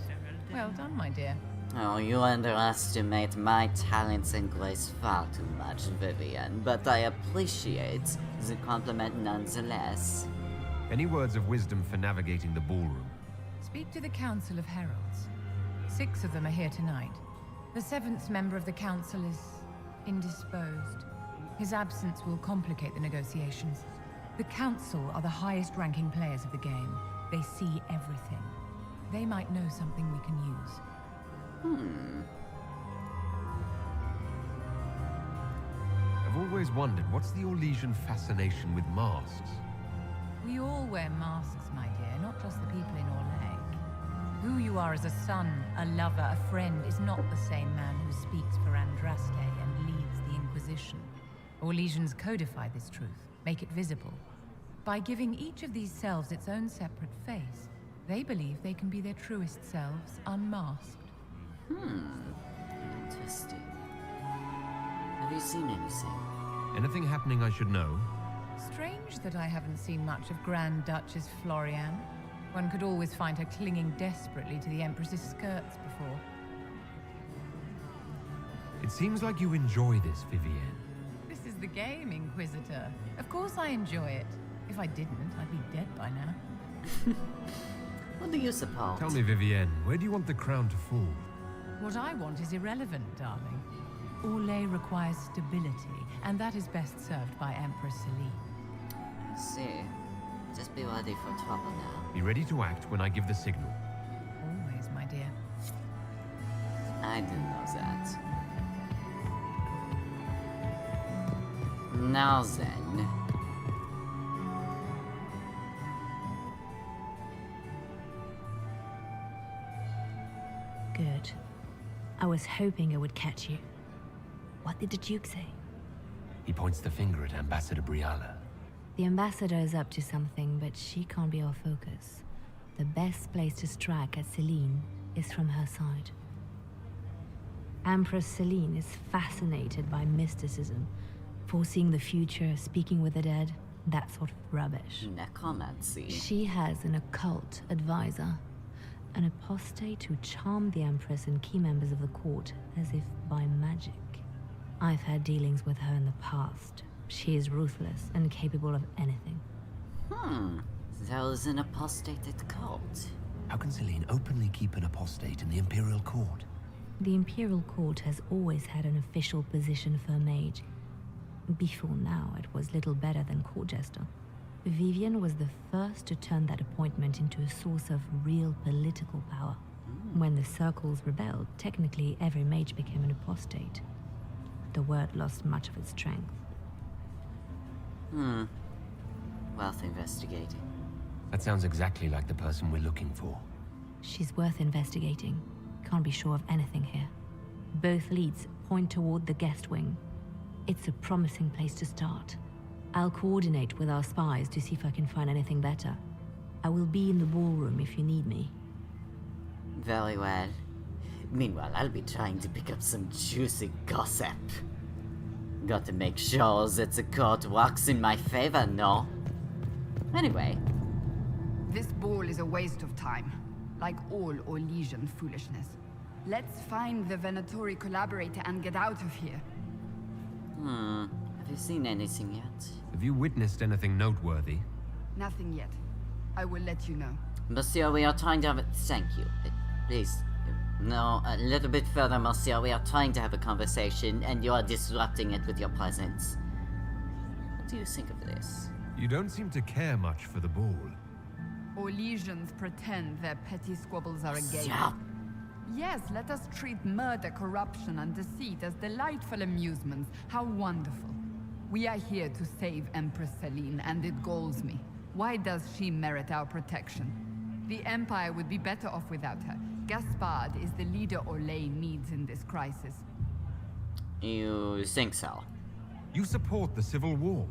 G: Well done, my dear.
A: Oh, you underestimate my talents and grace far too much, Vivienne, but I appreciate the compliment nonetheless.
D: Any words of wisdom for navigating the ballroom?
G: Speak to the Council of Heralds. 6 of them are here tonight. The 7th member of the Council is indisposed. His absence will complicate the negotiations. The Council are the highest-ranking players of the game. They see everything. They might know something we can use.
D: I've always wondered, what's the Orlesian fascination with masks?
G: We all wear masks, my dear, not just the people in Orlais. Who you are as a son, a lover, a friend, is not the same man who speaks for Andraste and leads the Inquisition. Orlesians codify this truth, make it visible. By giving each of these selves its own separate face, they believe they can be their truest selves, unmasked.
A: Interesting. Have you seen anything?
D: Anything happening I should know?
G: Strange that I haven't seen much of Grand Duchess Florian. One could always find her clinging desperately to the Empress's skirts before.
D: It seems like you enjoy this, Vivienne.
G: This is the game, Inquisitor. Of course I enjoy it. If I didn't, I'd be dead by now.
A: What do you suppose?
D: Tell me, Vivienne, where do you want the crown to fall?
G: What I want is irrelevant, darling. Orlais requires stability, and that is best served by Empress Celine.
A: I see. Just be ready for trouble now.
D: Be ready to act when I give the signal.
G: Always, my dear.
A: I didn't know that. Now then.
K: Good. I was hoping it would catch you. What did the Duke say?
D: He points the finger at Ambassador Briala.
K: The ambassador is up to something, but she can't be our focus. The best place to strike at Celine is from her side. Empress Celine is fascinated by mysticism, foreseeing the future, speaking with the dead, that sort of rubbish.
A: Necromancy.
K: She has an occult advisor, an apostate who charmed the Empress and key members of the court as if by magic. I've had dealings with her in the past. She is ruthless and capable of anything.
A: There was an apostated cult.
F: How can Celine openly keep an apostate in the Imperial Court?
K: The Imperial Court has always had an official position for a mage. Before now, it was little better than court jester. Vivian was the first to turn that appointment into a source of real political power. When the circles rebelled, technically every mage became an apostate. The word lost much of its strength.
A: Worth investigating.
D: That sounds exactly like the person we're looking for.
K: She's worth investigating. Can't be sure of anything here. Both leads point toward the guest wing. It's a promising place to start. I'll coordinate with our spies to see if I can find anything better. I will be in the ballroom if you need me.
A: Very well. Meanwhile, I'll be trying to pick up some juicy gossip. Got to make sure that the court works in my favor, no? Anyway.
G: This ball is a waste of time. Like all Orlesian foolishness. Let's find the Venatori collaborator and get out of here.
A: Have you seen anything yet?
D: Have you witnessed anything noteworthy?
G: Nothing yet. I will let you know.
A: Monsieur, we are trying to have a... Thank you. Please. No, a little bit further, Monsieur. We are trying to have a conversation, and you are disrupting it with your presence. What do you think of this?
D: You don't seem to care much for the ball.
G: Orlesians pretend their petty squabbles are a game.
A: Stop.
G: Yes, let us treat murder, corruption, and deceit as delightful amusements. How wonderful. We are here to save Empress Celine, and it galls me. Why does she merit our protection? The Empire would be better off without her. Gaspard is the leader Orlais needs in this crisis.
A: You think so?
D: You support the civil war?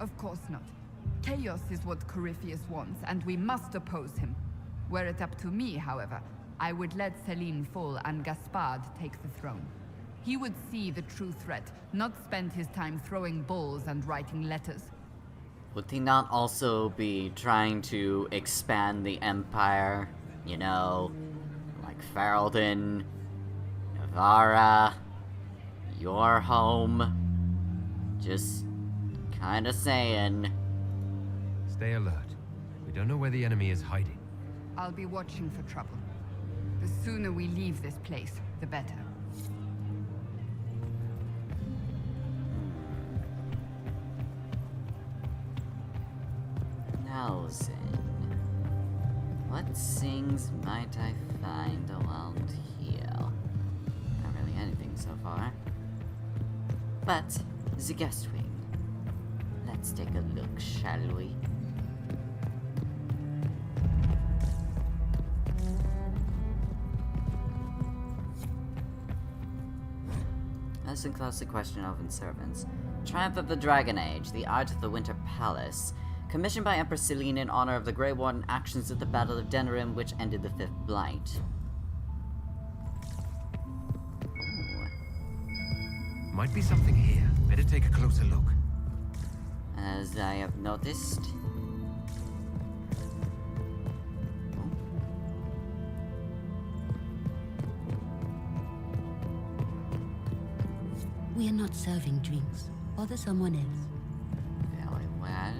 G: Of course not. Chaos is what Corypheus wants, and we must oppose him. Were it up to me, however, I would let Celine fall and Gaspard take the throne. He would see the true threat, not spend his time throwing balls and writing letters.
A: Would he not also be trying to expand the Empire? You know, like Ferelden, Navarra, your home? Just kinda saying.
D: Stay alert. We don't know where the enemy is hiding.
G: I'll be watching for trouble. The sooner we leave this place, the better.
A: Now then, what things might I find around here? Not really anything so far. But, the guest wing. Let's take a look, shall we? As in classic question of servants. Triumph of the Dragon Age, the Art of the Winter Palace. Commissioned by Empress Celine in honor of the Grey Warden actions at the Battle of Denerim, which ended the Fifth Blight. Ooh.
D: Might be something here. Better take a closer look.
A: As I have noticed.
M: We are not serving drinks. Bother someone else.
A: Very well.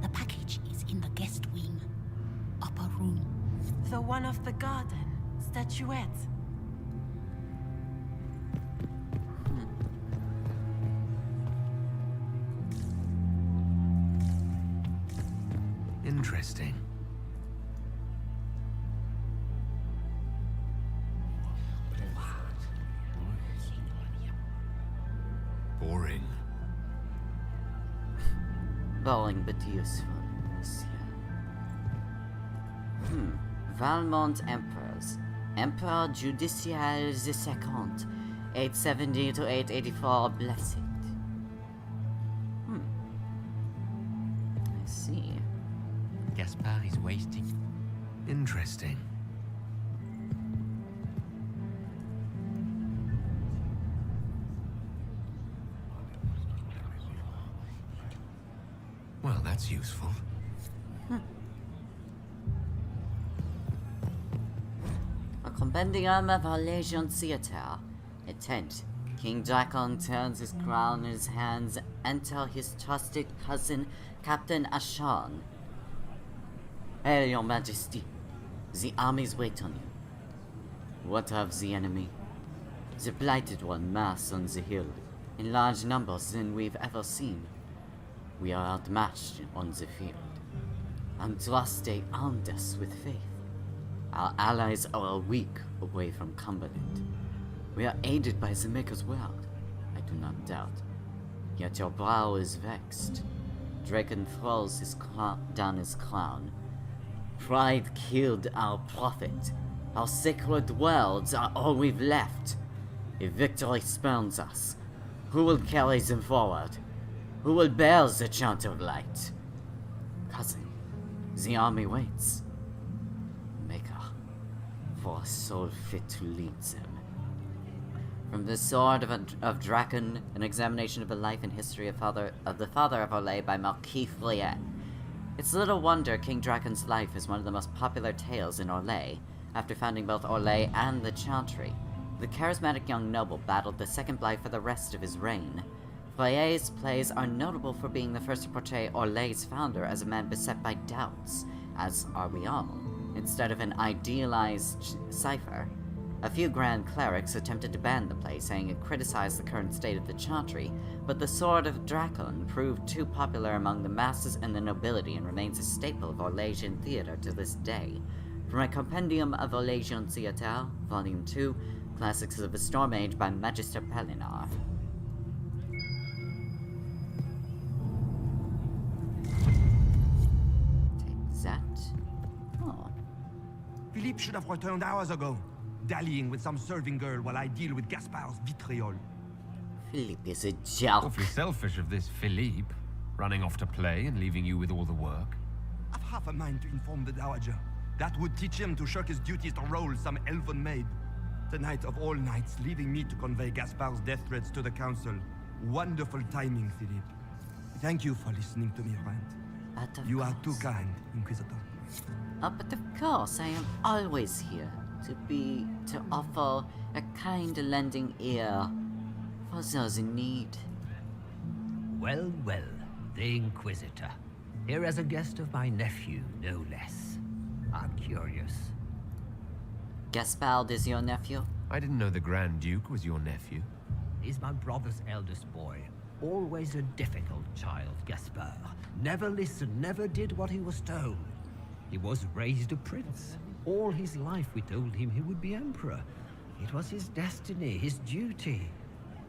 M: The package is in the guest wing. Upper room.
Q: The one of the garden. Statuette.
D: Interesting. Boring.
A: Boring but useful, monsieur. Valmont Emperors. Emperor Judicial the Second, 870 to 884, blessed. I see.
D: Gaspard is wasting. Interesting. Well, that's useful.
A: A compendium of Orlesian theater. A tent. King Dragon turns his crown in his hands. Enter his trusted cousin, Captain Ashan. Hail, your majesty. The armies wait on you. What of the enemy? The Blighted One mass on the hill, in large numbers than we've ever seen. We are outmatched on the field. Andraste armed us with faith. Our allies are a week away from Cumberland. We are aided by the Maker's world, I do not doubt. Yet your brow is vexed. Draken throws down his crown. Pride killed our prophet. Our sacred worlds are all we've left. If victory spurns us, who will carry them forward? Who will bear the chant of light? Cousin, the army waits. Maker, for a soul fit to lead them. From the Sword of Draken, an examination of the life and history of the father of Orlais by Marquis Friet. It's little wonder King Draken's life is one of the most popular tales in Orlais, after founding both Orlais and the Chantry. The charismatic young noble battled the Second Blight for the rest of his reign. Friet's plays are notable for being the first to portray Orlais' founder as a man beset by doubts, as are we all, instead of an idealized cipher. A few Grand Clerics attempted to ban the play, saying it criticized the current state of the Chantry, but the Sword of Draken proved too popular among the masses and the nobility and remains a staple of Orlaisian theater to this day. From a Compendium of Orlaisian Theatre, Volume 2, Classics of the Storm Age by Magister Pellinar. Take that. Oh.
N: Philippe should have returned hours ago, dallying with some serving girl while I deal with Gaspard's vitriol.
A: Philippe is a joke.
D: Awfully selfish of this Philippe, running off to play and leaving you with all the work.
N: I've half a mind to inform the Dowager. That would teach him to shirk his duties to roll some elven maid. Tonight of all nights, leaving me to convey Gaspard's death threats to the council. Wonderful timing, Philippe. Thank you for listening to me rant. You are too kind, Inquisitor.
A: But of course, I am always here to offer a kind lending ear for those in need.
P: Well, well, the Inquisitor. Here as a guest of my nephew, no less. I'm curious.
A: Gaspard is your nephew?
D: I didn't know the Grand Duke was your nephew.
P: He's my brother's eldest boy. Always a difficult child, Gaspard. Never listened, never did what he was told. He was raised a prince. All his life we told him he would be emperor. It was his destiny, his duty.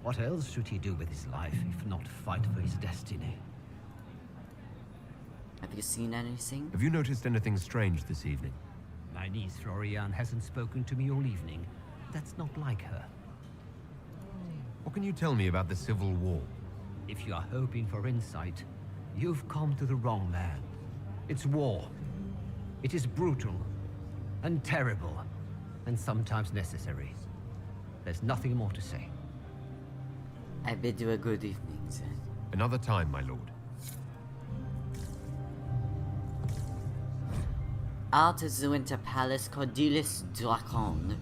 P: What else should he do with his life if not fight for his destiny?
A: Have you seen anything?
D: Have you noticed anything strange this evening?
P: My niece Floriane hasn't spoken to me all evening. That's not like her.
D: What can you tell me about the Civil War?
P: If you are hoping for insight, you've come to the wrong man. It's war. It is brutal, and terrible, and sometimes necessary. There's nothing more to say.
A: I bid you a good evening, then.
D: Another time, my lord.
A: Art of the Winter Palace, Cordelis Dracon.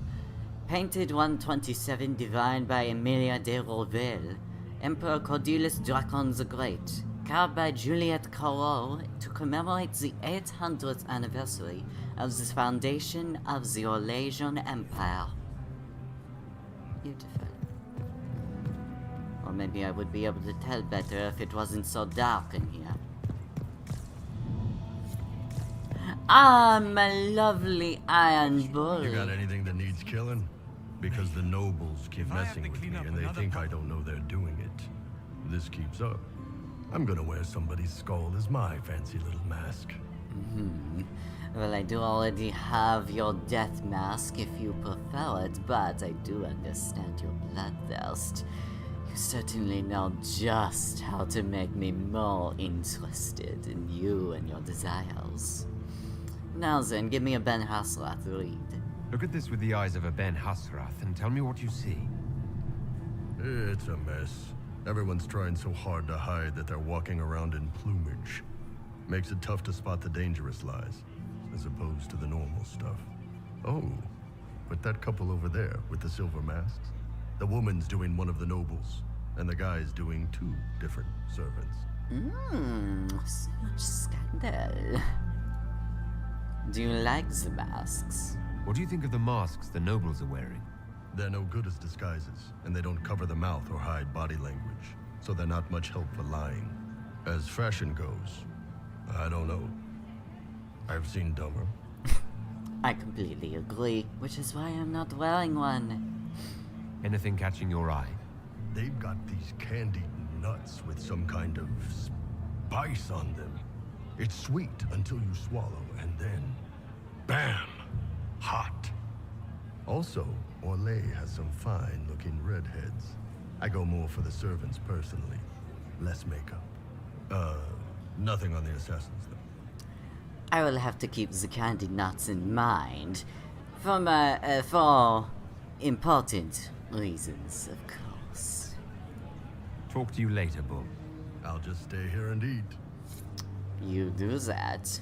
A: Painted 127, divine by Emilia de Rovelle. Emperor Cordelis Dracon the Great. Carved by Juliette Corot to commemorate the 800th anniversary of the foundation of the Orlaisian Empire. Beautiful. Or maybe I would be able to tell better if it wasn't so dark in here. Ah, my lovely iron bull.
N: You got anything that needs killing? Because the nobles keep messing with me and they think I don't know they're doing it. This keeps up, I'm gonna wear somebody's skull as my fancy little mask.
A: Well, I do already have your death mask if you prefer it, but I do understand your bloodthirst. You certainly know just how to make me more interested in you and your desires. Now then, give me a Ben Hasrath read.
D: Look at this with the eyes of a Ben Hasrath and tell me what you see.
N: It's a mess. Everyone's trying so hard to hide that they're walking around in plumage. Makes it tough to spot the dangerous lies, as opposed to the normal stuff. Oh, but that couple over there with the silver masks? The woman's doing one of the nobles, and the guy's doing 2 different servants.
A: So much scandal. Do you like the masks?
D: What do you think of the masks the nobles are wearing?
N: They're no good as disguises, and they don't cover the mouth or hide body language, so they're not much help for lying. As fashion goes, I don't know. I've seen dumber.
A: I completely agree, which is why I'm not wearing one.
D: Anything catching your eye?
N: They've got these candied nuts with some kind of spice on them. It's sweet until you swallow, and then, bam, hot. Also, Orlais has some fine-looking redheads. I go more for the servants personally. Less makeup. Nothing on the assassins, though.
A: I will have to keep the candy nuts in mind. For important reasons, of course.
D: Talk to you later, Bull.
N: I'll just stay here and eat.
A: You do that.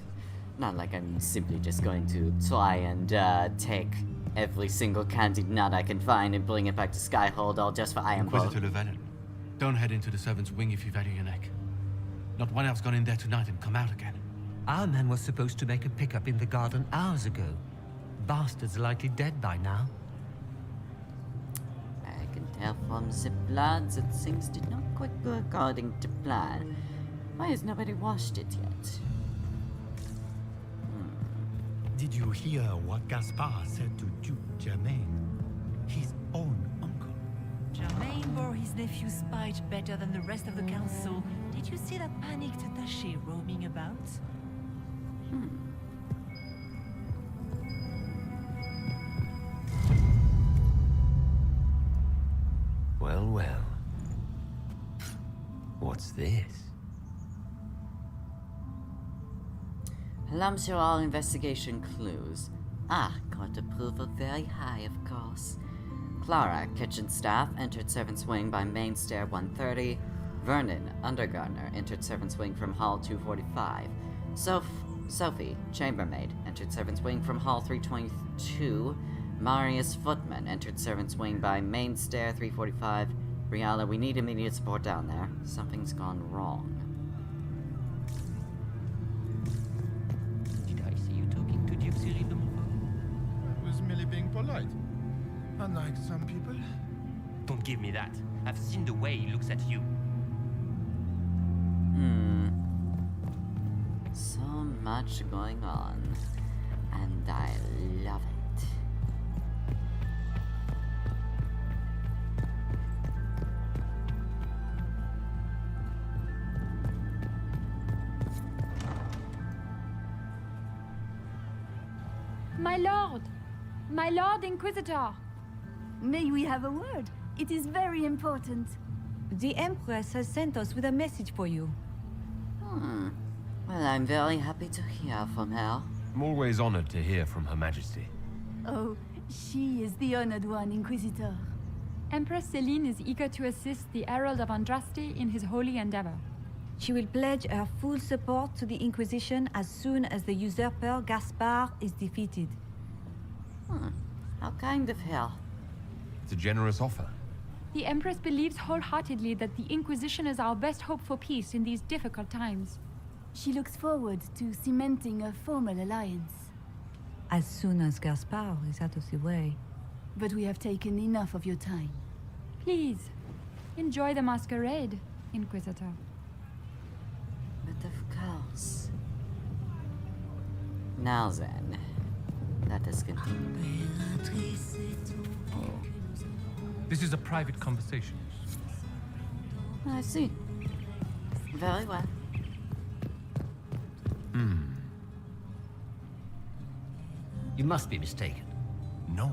A: Not like I'm simply just going to try and take every single candied nut I can find and bring it back to Skyhold all just for Iron Bolt.
R: Inquisitor Llewellyn, don't head into the servants' wing if you value your neck. Not one else gone in there tonight and come out again.
O: Our man was supposed to make a pickup in the garden hours ago. Bastard's likely dead by now.
A: I can tell from the blood that things did not quite go according to plan. Why has nobody washed it yet?
L: Did you hear what Gaspard said to Duke Germain? His own uncle.
E: Germain bore his nephew's spite better than the rest of the council. Did you see that panicked attaché roaming about?
D: Well, well. What's this?
A: Lamsural investigation clues. Ah, court approval very high, of course. Clara, kitchen staff, entered servant's wing by main stair 130. Vernon, undergardener, entered servant's wing from hall 245. Sophie, chambermaid, entered servant's wing from hall 322. Marius Footman entered servant's wing by main stair 345. Riala, we need immediate support down there. Something's gone wrong.
O: Did I see you talking to Duke Cyril de Montfort?
S: I was merely being polite. Unlike some people.
T: Don't give me that. I've seen the way he looks at you.
A: So much going on. And I love it.
G: My lord! My lord Inquisitor!
U: May we have a word? It is very important.
V: The Empress has sent us with a message for you.
A: Well, I'm very happy to hear from her.
D: I'm always honored to hear from Her Majesty.
U: Oh, she is the honored one, Inquisitor.
G: Empress Celine is eager to assist the Herald of Andraste in his holy endeavor.
V: She will pledge her full support to the Inquisition as soon as the usurper Gaspard is defeated.
A: How kind of her.
D: It's a generous offer.
G: The Empress believes wholeheartedly that the Inquisition is our best hope for peace in these difficult times.
U: She looks forward to cementing a formal alliance.
V: As soon as Gaspard is out of the way.
U: But we have taken enough of your time.
G: Please, enjoy the masquerade, Inquisitor.
A: But of course. Now then, let us continue.
C: This is a private conversation.
A: I see. Very well.
O: You must be mistaken.
W: No,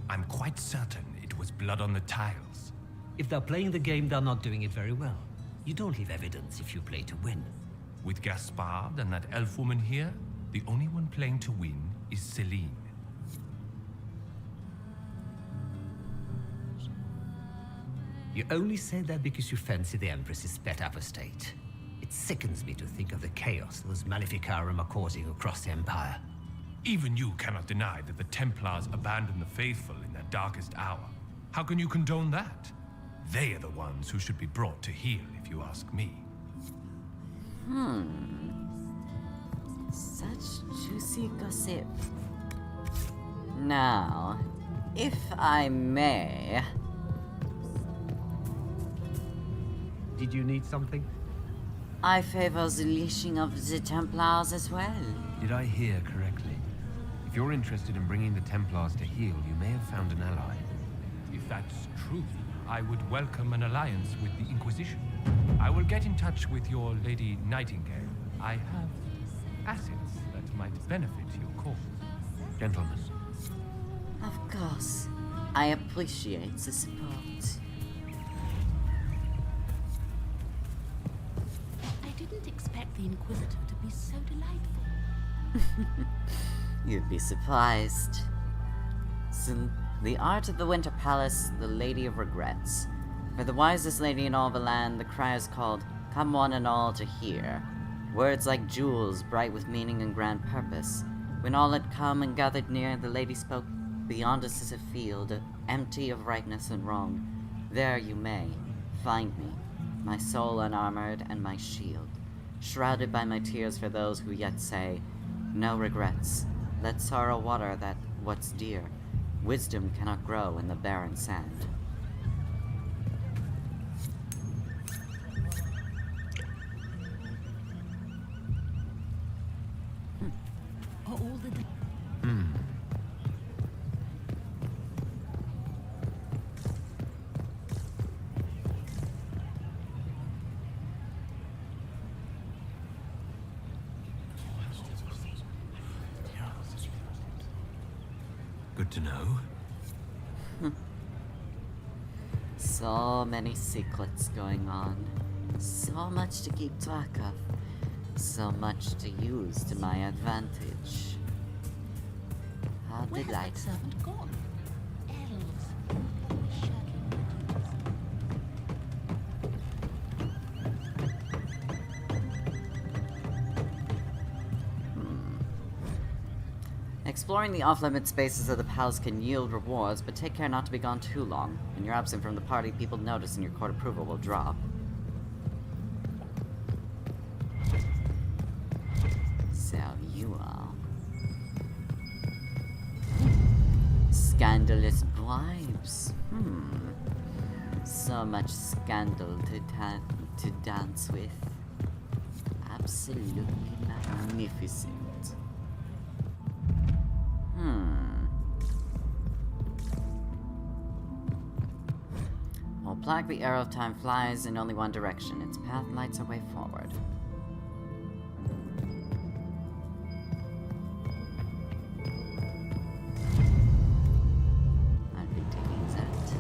W: I'm quite certain it was blood on the tiles.
O: If they're playing the game, they're not doing it very well. You don't leave evidence if you play to win.
W: With Gaspard and that elf woman here, the only one playing to win is Celine.
O: You only say that because you fancy the Empress's pet apostate. It sickens me to think of the chaos those Maleficarum are causing across the Empire.
W: Even you cannot deny that the Templars abandoned the faithful in their darkest hour. How can you condone that? They are the ones who should be brought to heel, if you ask me.
A: Such juicy gossip. Now, if I may...
P: Did you need something?
A: I favor the leashing of the Templars as well.
D: Did I hear correctly? If you're interested in bringing the Templars to heel, you may have found an ally.
W: If that's true, I would welcome an alliance with the Inquisition. I will get in touch with your Lady Nightingale. I have assets that might benefit your cause.
D: Gentlemen.
A: Of course. I appreciate the support.
M: I didn't expect the Inquisitor to be so delightful.
A: You'd be surprised. So, the art of the Winter Palace, the Lady of Regrets. For the wisest lady in all the land, the cry is called, "Come one and all to hear." Words like jewels, bright with meaning and grand purpose. When all had come and gathered near, the lady spoke, "Beyond us is a field, empty of rightness and wrong. There you may find me, my soul unarmored and my shield, shrouded by my tears for those who yet say, no regrets. Let sorrow water that what's dear. Wisdom cannot grow in the barren sand."
M: All the...
D: Good to know.
A: So many secrets going on. So much to keep track of. So much to use to my advantage. How
M: Where's that
A: delightful.
M: servant gone? Elves.
A: Exploring the off-limit spaces of the palace can yield rewards, but take care not to be gone too long. When you're absent from the party, people notice and your court approval will drop. So you are. Scandalous bribes. So much scandal to dance with. Absolutely magnificent. While Plague the Arrow of Time flies in only one direction, its path lights our way forward. I'll be taking that.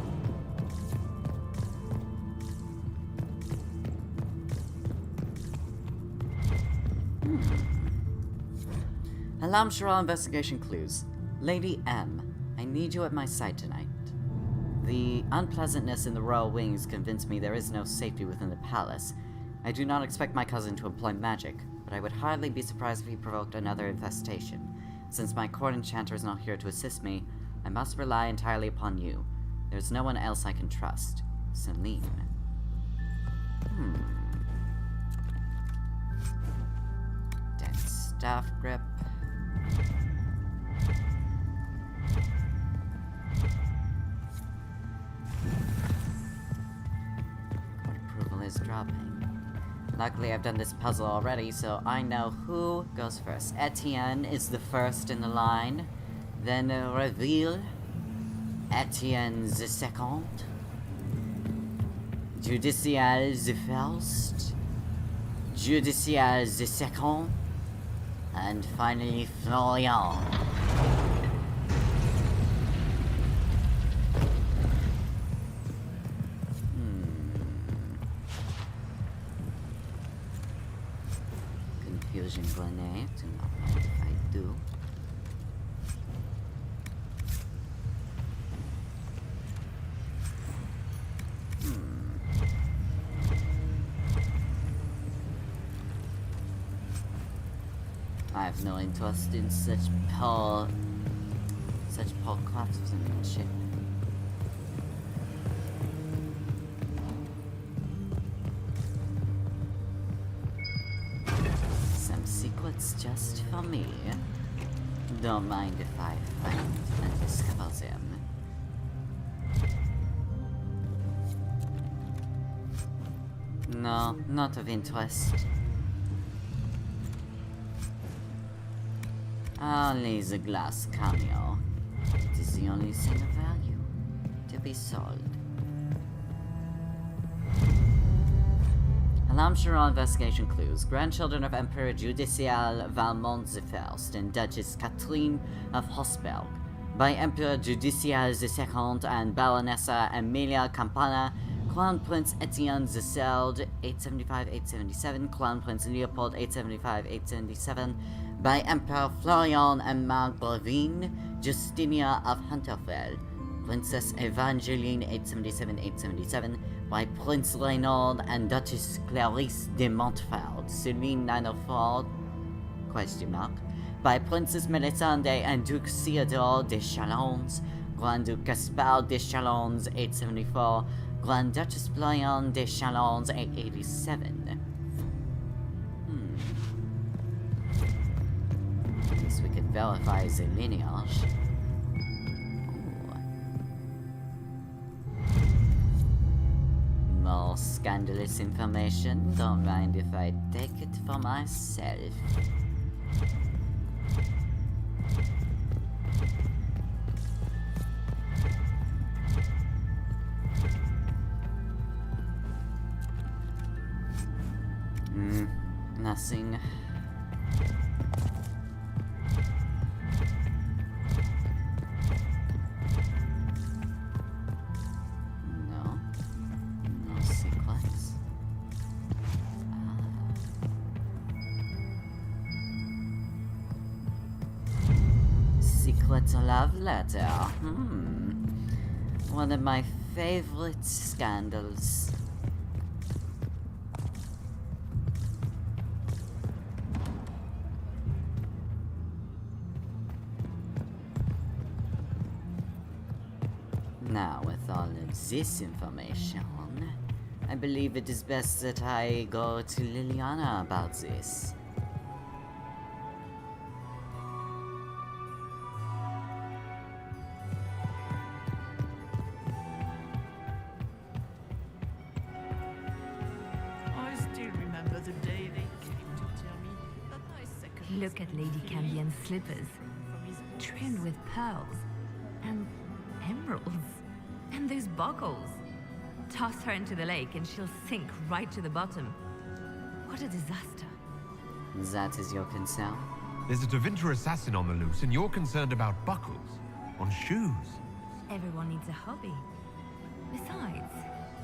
A: Alarm Sheryl investigation clues. Lady M, I need you at my side tonight. The unpleasantness in the royal wings convinced me there is no safety within the palace. I do not expect my cousin to employ magic, but I would hardly be surprised if he provoked another infestation. Since my court enchanter is not here to assist me, I must rely entirely upon you. There's no one else I can trust. Celine. Dead staff grip. Approval is dropping. Luckily, I've done this puzzle already, so I know who goes first. Etienne is the first in the line. Then reveal. Etienne the second. Judicial the first. Judicial the second. And finally, Florian. Confusion grenade, do not mind if I do. I have no interest in such poor craftsmanship. Some secrets to just for me. Don't mind if I find and discover them. No, not of interest. Only the glass cameo. It is the only thing of value to be sold. Halam-Sharal investigation clues. Grandchildren of Emperor Judicial Valmont I and Duchess Catherine of Hosberg. By Emperor Judicial II and Baronessa Emilia Campana. Crown Prince Etienne Ziseld, 875-877. Crown Prince Leopold, 875-877. By Emperor Florian and Margravine Justinia of Hunterfeld. Princess Evangeline, 877-877. By Prince Reynald and Duchess Clarice de Montfort, Celine 904, question mark. By Princess Melisande and Duke Theodore de Chalons, Grand Duke Gaspard de Chalons, 874, Grand Duchess Florian de Chalons, 887. At least we could verify the lineage. More scandalous information. Don't mind if I take it for myself. Nothing. Secret love letter. One of my favorite scandals. Now, with all of this information, I believe it is best that I go to Liliana about this.
K: Look at Lady Cambien's slippers, trimmed with pearls and emeralds, and those buckles. Toss her into the lake and she'll sink right to the bottom. What a disaster.
A: That is your concern?
D: There's a Tevinter assassin on the loose, and you're concerned about buckles on shoes.
K: Everyone needs a hobby. Besides,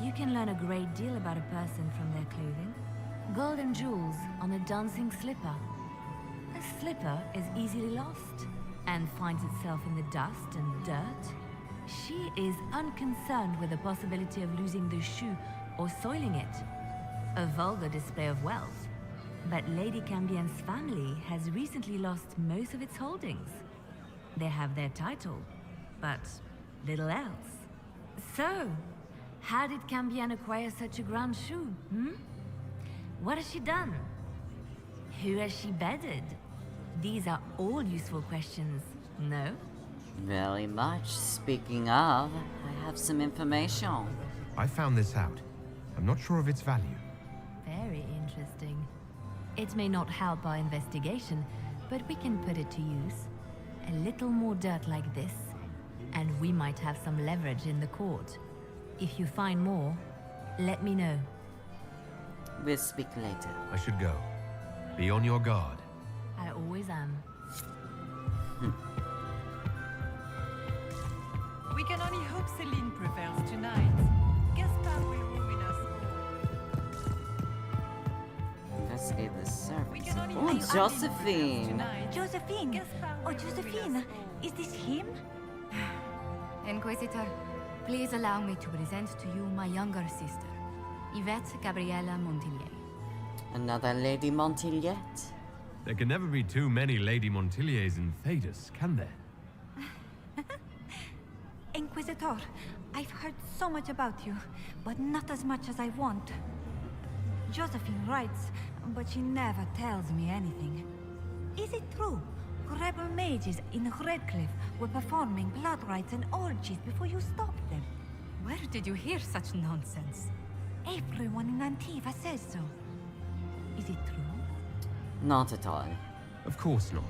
K: you can learn a great deal about a person from their clothing. Gold and jewels on a dancing slipper. A slipper is easily lost and finds itself in the dust and dirt. She is unconcerned with the possibility of losing the shoe or soiling it. A vulgar display of wealth. But Lady Cambien's family has recently lost most of its holdings. They have their title, but little else. So, how did Cambien acquire such a grand shoe, What has she done? Who has she bedded? These are all useful questions, no?
A: Very much. Speaking of, I have some information.
D: I found this out. I'm not sure of its value.
K: Very interesting. It may not help our investigation, but we can put it to use. A little more dirt like this, and we might have some leverage in the court. If you find more, let me know.
A: We'll speak later.
D: I should go. Be on your guard.
K: I always am.
E: We can only hope Celine prevails tonight. Gaspard will ruin us all.
A: Investigate the servants.
E: Oh,
A: Josephine!
V: Josephine! Oh, Josephine! Is this him?
B: Inquisitor, please allow me to present to you my younger sister, Yvette Gabriella Montillier.
A: Another Lady Montilliette?
D: There can never be too many Lady Montilliers in Thedas, can there?
V: Inquisitor, I've heard so much about you, but not as much as I want. Josephine writes, but she never tells me anything. Is it true? Rebel mages in Redcliffe were performing blood rites and orgies before you stopped them.
B: Where did you hear such nonsense?
V: Everyone in Antiva says so. Is it true?
A: Not at all.
D: Of course not.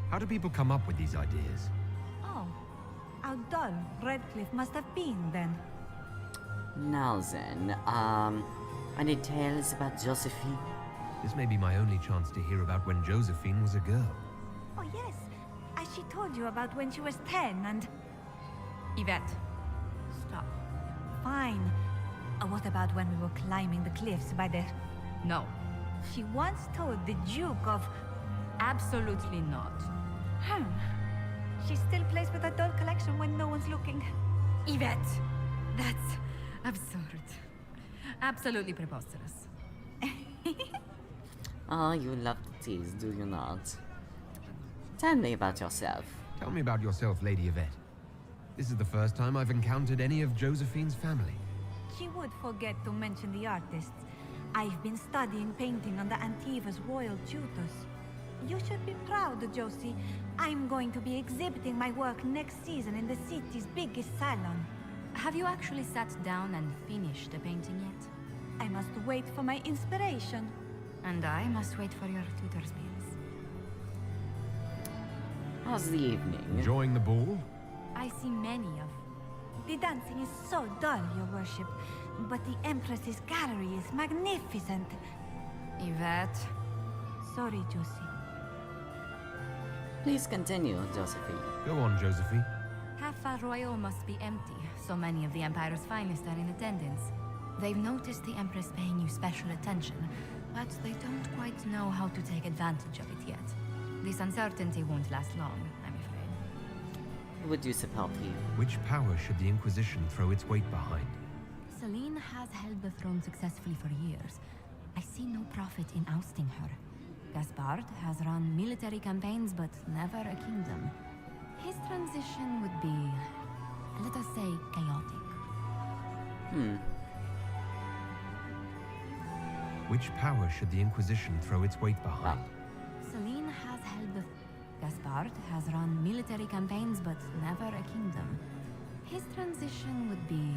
D: How do people come up with these ideas?
V: Oh, how dull Redcliffe must have been then.
A: Now then, any tales about Josephine?
D: This may be my only chance to hear about when Josephine was a girl.
V: Oh yes, as she told you about when she was 10 and...
B: Yvette.
V: Stop. Fine. What about when we were climbing the cliffs by the...
B: No.
V: She once told the Duke of...
B: Absolutely not.
V: She still plays with her doll collection when no one's looking.
B: Yvette! That's absurd. Absolutely preposterous.
A: Oh, you love to tease, do you not? Tell me about yourself.
D: Tell me about yourself, Lady Yvette. This is the first time I've encountered any of Josephine's family.
V: She would forget to mention the artists. I've been studying painting under Antiva's royal tutors. You should be proud, Josie. I'm going to be exhibiting my work next season in the city's biggest salon.
B: Have you actually sat down and finished a painting yet?
V: I must wait for my inspiration.
B: And I must wait for your tutor's bills.
A: How's the evening?
D: Enjoying the ball?
V: I see many of. The dancing is so dull, your worship. But the Empress's gallery is magnificent.
B: Yvette.
V: Sorry, Josie.
A: Please continue, Josephine.
D: Go on, Josephine.
B: Half Royal must be empty. So many of the Empire's finest are in attendance. They've noticed the Empress paying you special attention, but they don't quite know how to take advantage of it yet. This uncertainty won't last long, I'm afraid.
A: Who would you support here?
D: Which power should the Inquisition throw its weight behind?
B: Celine has held the throne successfully for years. I see no profit in ousting her. Gaspard has run military campaigns, but never a kingdom. His transition would be, let us say, chaotic.
D: Which power should the Inquisition throw its weight behind?
B: Celine has held the... Gaspard has run military campaigns, but never a kingdom. His transition would be,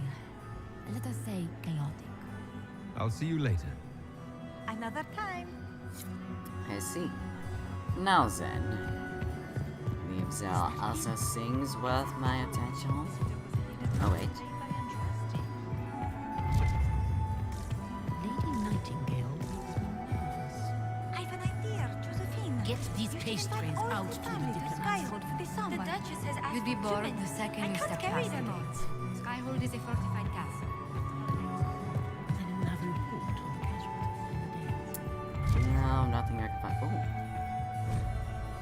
B: let us say, chaotic.
D: I'll see you later.
V: Another time.
A: I see. Now then, if there are other things worth my attention. Oh wait.
O: Lady Nightingale.
V: I've an idea, Josephine.
O: Get these pastries out to the diplomats.
V: Skyhold for the summer.
B: The Duchess has asked
V: You'd be
B: for
V: bored
B: two men.
V: the second
B: I
V: you
B: can't
V: step
B: carry
V: past
B: them
V: the
B: all. Skyhold is a fortified castle.
O: I don't have a report on casualties.
A: No, nothing I can find. Oh.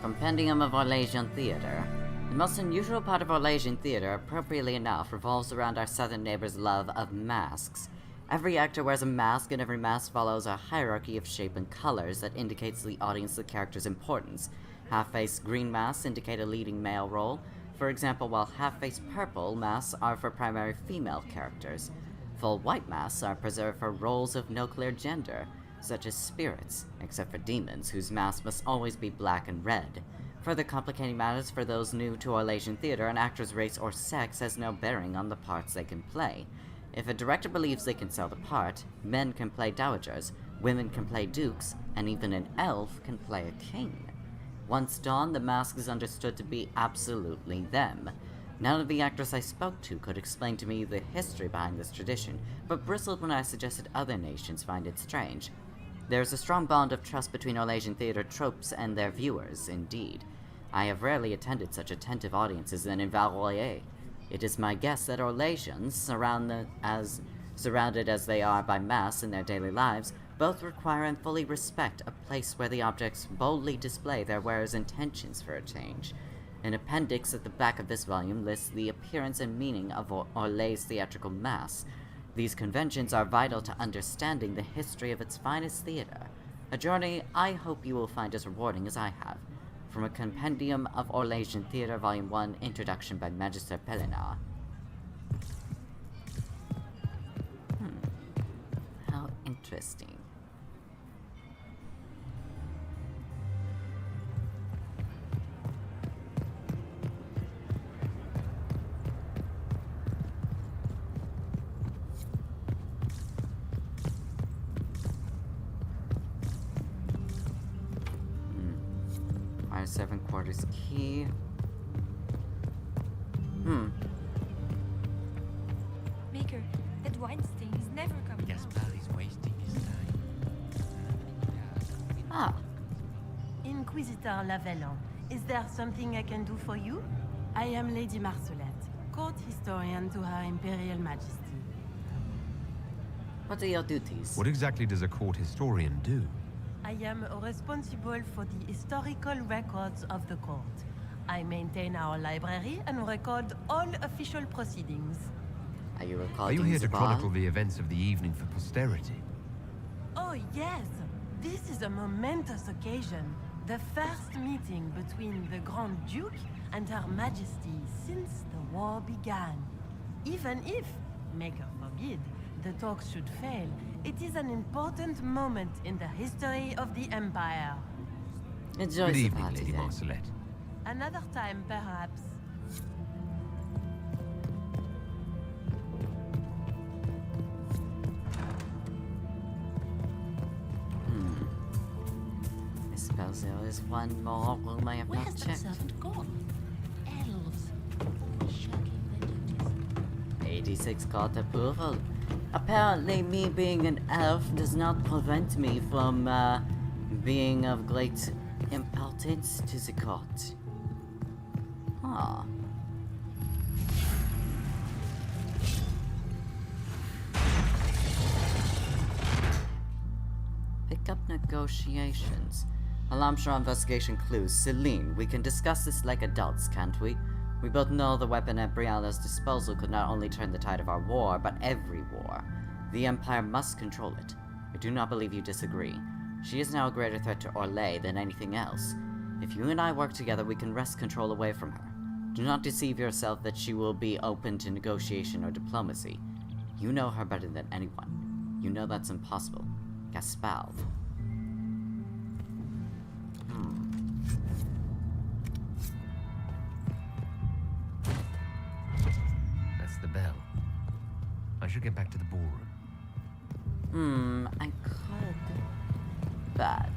A: Compendium of Orlesian Theater. The most unusual part of Orlesian Theater, appropriately enough, revolves around our southern neighbor's love of masks. Every actor wears a mask, and every mask follows a hierarchy of shape and colors that indicates to the audience the character's importance. Half-face green masks indicate a leading male role, for example, while half-face purple masks are for primary female characters. Full white masks are preserved for roles of no clear gender, such as spirits, except for demons, whose masks must always be black and red. Further complicating matters for those new to Orlesian theater, an actor's race or sex has no bearing on the parts they can play. If a director believes they can sell the part, men can play dowagers, women can play dukes, and even an elf can play a king. Once donned, the mask is understood to be absolutely them. None of the actors I spoke to could explain to me the history behind this tradition, but bristled when I suggested other nations find it strange. There is a strong bond of trust between Orlesian theater tropes and their viewers, indeed. I have rarely attended such attentive audiences than in Valois. It is my guess that Orlesians, surrounded as they are by masks in their daily lives, both require and fully respect a place where the objects boldly display their wearers' intentions for a change. An appendix at the back of this volume lists the appearance and meaning of Orlais' theatrical mass. These conventions are vital to understanding the history of its finest theater, a journey I hope you will find as rewarding as I have. From a Compendium of Orlesian Theater, Volume 1, Introduction by Magister Pellinar. How interesting. Empire servant quarters key.
V: Maker, that Weinstein is never coming
T: Gaspar is wasting his time.
A: Ah.
Q: Inquisitor Lavellan, is there something I can do for you? I am Lady Marcelette, court historian to Her Imperial Majesty.
A: What are your duties?
D: What exactly does a court historian do?
Q: I am responsible for the historical records of the court. I maintain our library and record all official proceedings.
A: Are you recording?
D: Are you here to
A: Zabal?
D: chronicle the events of the evening for posterity?
Q: Oh yes, this is a momentous occasion. The first meeting between the Grand Duke and Her Majesty since the war began. Even if, Maker forbid, the talks should fail, it is an important moment in the history of the Empire.
A: Enjoy
D: Good
A: the
D: evening,
A: party
D: Lady
A: then.
D: Marcelette.
Q: Another time, perhaps.
A: I suppose there is one more room I have
M: Where's
A: not
M: the
A: checked.
M: servant gone? Elves. Shirking their duties.
A: 86 court approval. Apparently, me being an elf does not prevent me from being of great importance to the court. Huh. Pick up negotiations. Alarm shot investigation clues. Celine, we can discuss this like adults, can't we? We both know the weapon at Brianna's disposal could not only turn the tide of our war, but every war. The Empire must control it. I do not believe you disagree. She is now a greater threat to Orlais than anything else. If you and I work together, we can wrest control away from her. Do not deceive yourself that she will be open to negotiation or diplomacy. You know her better than anyone. You know that's impossible. Gaspar.
D: That's the bell. I should get back to the ballroom.
A: I could, but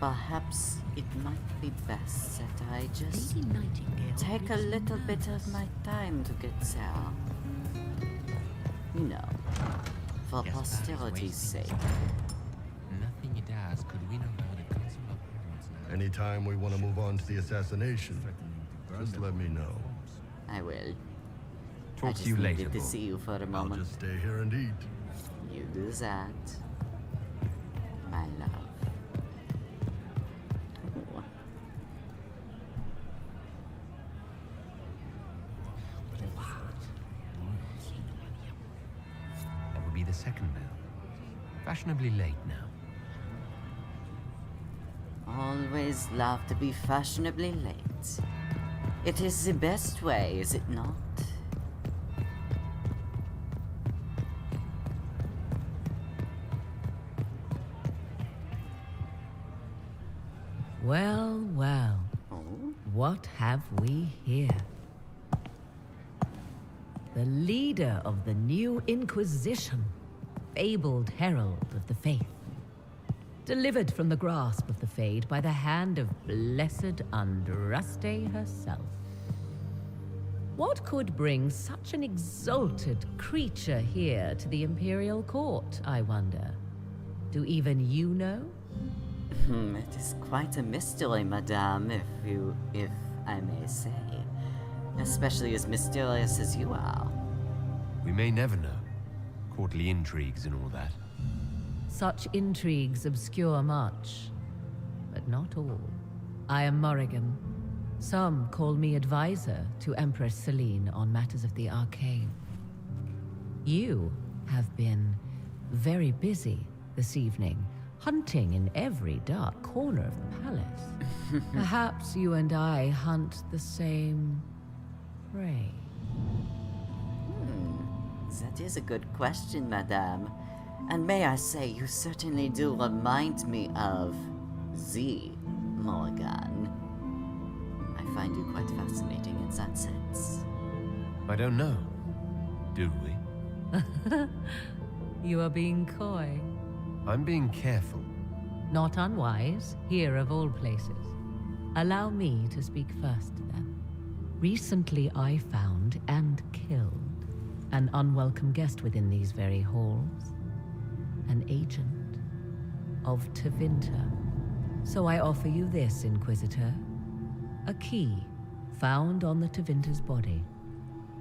A: perhaps it might be best that I just
M: Lady Nightingale,
A: take a
M: please
A: little bit of my time to get there. You know, for
T: Gaspar is
A: posterity's sake.
T: Nothing he does could win over the Council of Lords now.
N: Anytime we want to move on to the assassination, just let me know.
A: I will.
D: Talk
A: I
D: to
A: just
D: you
A: needed
D: later,
A: to
D: Lord.
A: see you for a
N: I'll
A: moment.
N: just stay here and eat.
A: You do that, my love. Ooh.
D: That would be the second bell. Fashionably late now.
A: Always love to be fashionably late. It is the best way, is it not?
K: Well, well.
A: Oh?
K: What have we here? The leader of the new Inquisition, fabled herald of the faith. Delivered from the grasp of the Fade by the hand of blessed Andraste herself. What could bring such an exalted creature here to the Imperial Court, I wonder? Do even you know?
A: It is quite a mystery, madame, if I may say. Especially as mysterious as you are.
D: We may never know. Courtly intrigues and all that.
K: Such intrigues obscure much, but not all. I am Morrigan. Some call me advisor to Empress Celine on matters of the arcane. You have been very busy this evening, hunting in every dark corner of the palace. Perhaps you and I hunt the same prey.
A: That is a good question, madame. And may I say, you certainly do remind me of the Morgan. I find you quite fascinating in that sense.
D: I don't know. Do we?
K: You are being coy.
D: I'm being careful.
K: Not unwise, here of all places. Allow me to speak first, then. Recently I found and killed an unwelcome guest within these very halls. An agent of Tevinter. So I offer you this, Inquisitor. A key found on the Tevinter's body.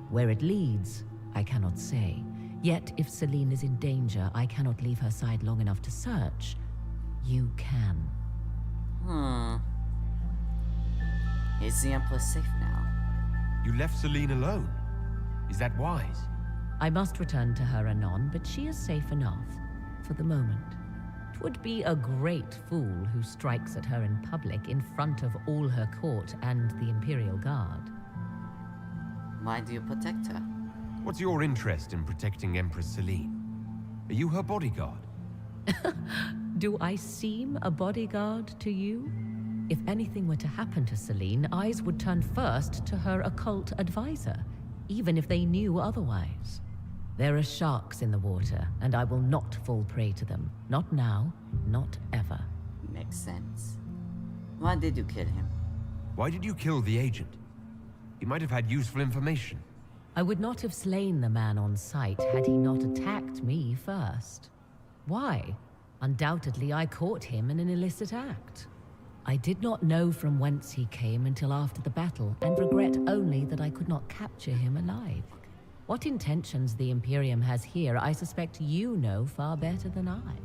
K: Where it leads, I cannot say. Yet if Celine is in danger, I cannot leave her side long enough to search. You can.
A: Is the Empress safe now?
D: You left Celine alone. Is that wise?
K: I must return to her anon, but she is safe enough for the moment. 'Twould be a great fool who strikes at her in public in front of all her court and the Imperial Guard.
A: Why do you protect her?
D: What's your interest in protecting Empress Celine? Are you her bodyguard?
K: Do I seem a bodyguard to you? If anything were to happen to Celine, eyes would turn first to her occult advisor, even if they knew otherwise. There are sharks in the water, and I will not fall prey to them. Not now, not ever.
A: Makes sense. Why did you kill him?
D: Why did you kill the agent? He might have had useful information.
K: I would not have slain the man on sight had he not attacked me first. Why? Undoubtedly, I caught him in an illicit act. I did not know from whence he came until after the battle, and regret only that I could not capture him alive. What intentions the Imperium has here, I suspect you know far better than I.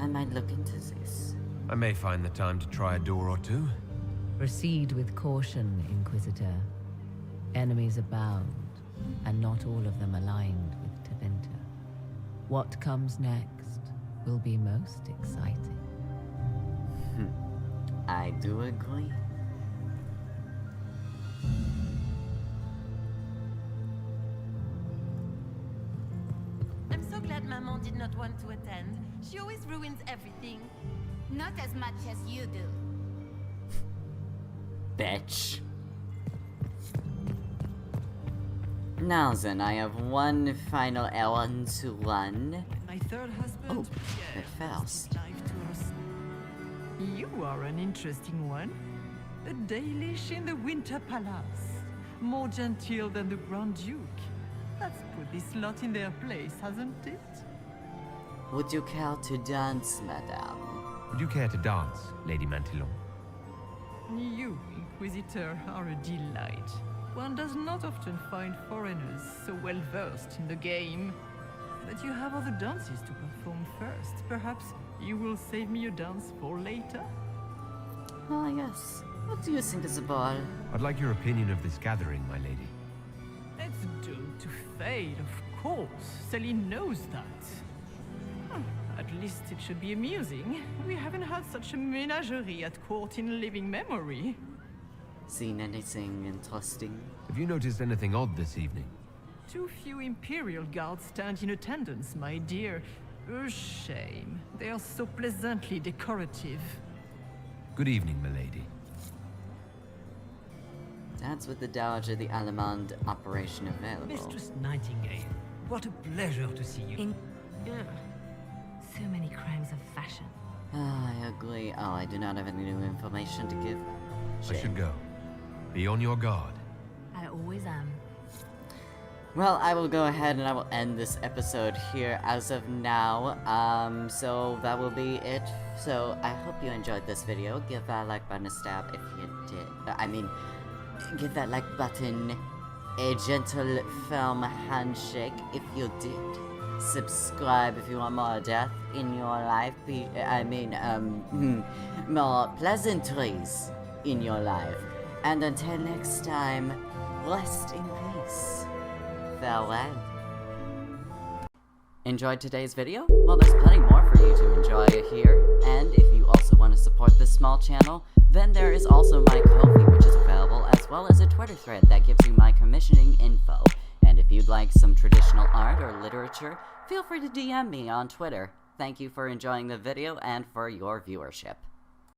A: I might look into this.
D: I may find the time to try a door or two.
K: Proceed with caution, Inquisitor. Enemies abound, and not all of them aligned with Tevinter. What comes next will be most exciting.
A: I do agree.
Q: I'm so glad Maman did not want to attend. She always ruins everything.
M: Not as much as you do.
A: Bitch. Now then, I have one final errand to run.
E: My third husband.
A: But first.
E: You are an interesting one. A Dalish in the Winter Palace. More genteel than the Grand Duke. That's put this lot in their place, hasn't it?
A: Would you care to dance, madame?
D: Would you care to dance, Lady Mantillon?
E: You, Inquisitor, are a delight. One does not often find foreigners so well versed in the game. But you have other dances to perform first. Perhaps you will save me a dance for later?
A: Oh, yes. What do you think is a ball?
D: I'd like your opinion of this gathering, my lady.
E: It's doomed to fade, of course. Celine knows that. At least it should be amusing. We haven't had such a menagerie at court in living memory.
A: Seen anything interesting?
D: Have you noticed anything odd this evening?
E: Too few Imperial guards stand in attendance, my dear. A shame. They are so pleasantly decorative.
D: Good evening, milady.
A: That's with the Dowager the Allemande operation available.
H: Mistress Nightingale, what a pleasure to see you.
K: So many crimes of fashion.
A: I agree. Oh, I do not have any new information to give.
D: I should go. Be on your guard.
K: I always am.
A: Well, I will go ahead and I will end this episode here as of now. So that will be it. So I hope you enjoyed this video. Give that like button a stab if you did. Give that like button a gentle, firm handshake if you did. Subscribe if you want more death in your life. More pleasantries in your life. And until next time, rest in peace. Farewell. Enjoyed today's video? Well, there's plenty more for you to enjoy here. And if you also want to support this small channel, then there is also my Ko-fi, which is available, as well as a Twitter thread that gives you my commissioning info. And if you'd like some traditional art or literature, feel free to DM me on Twitter. Thank you for enjoying the video and for your viewership.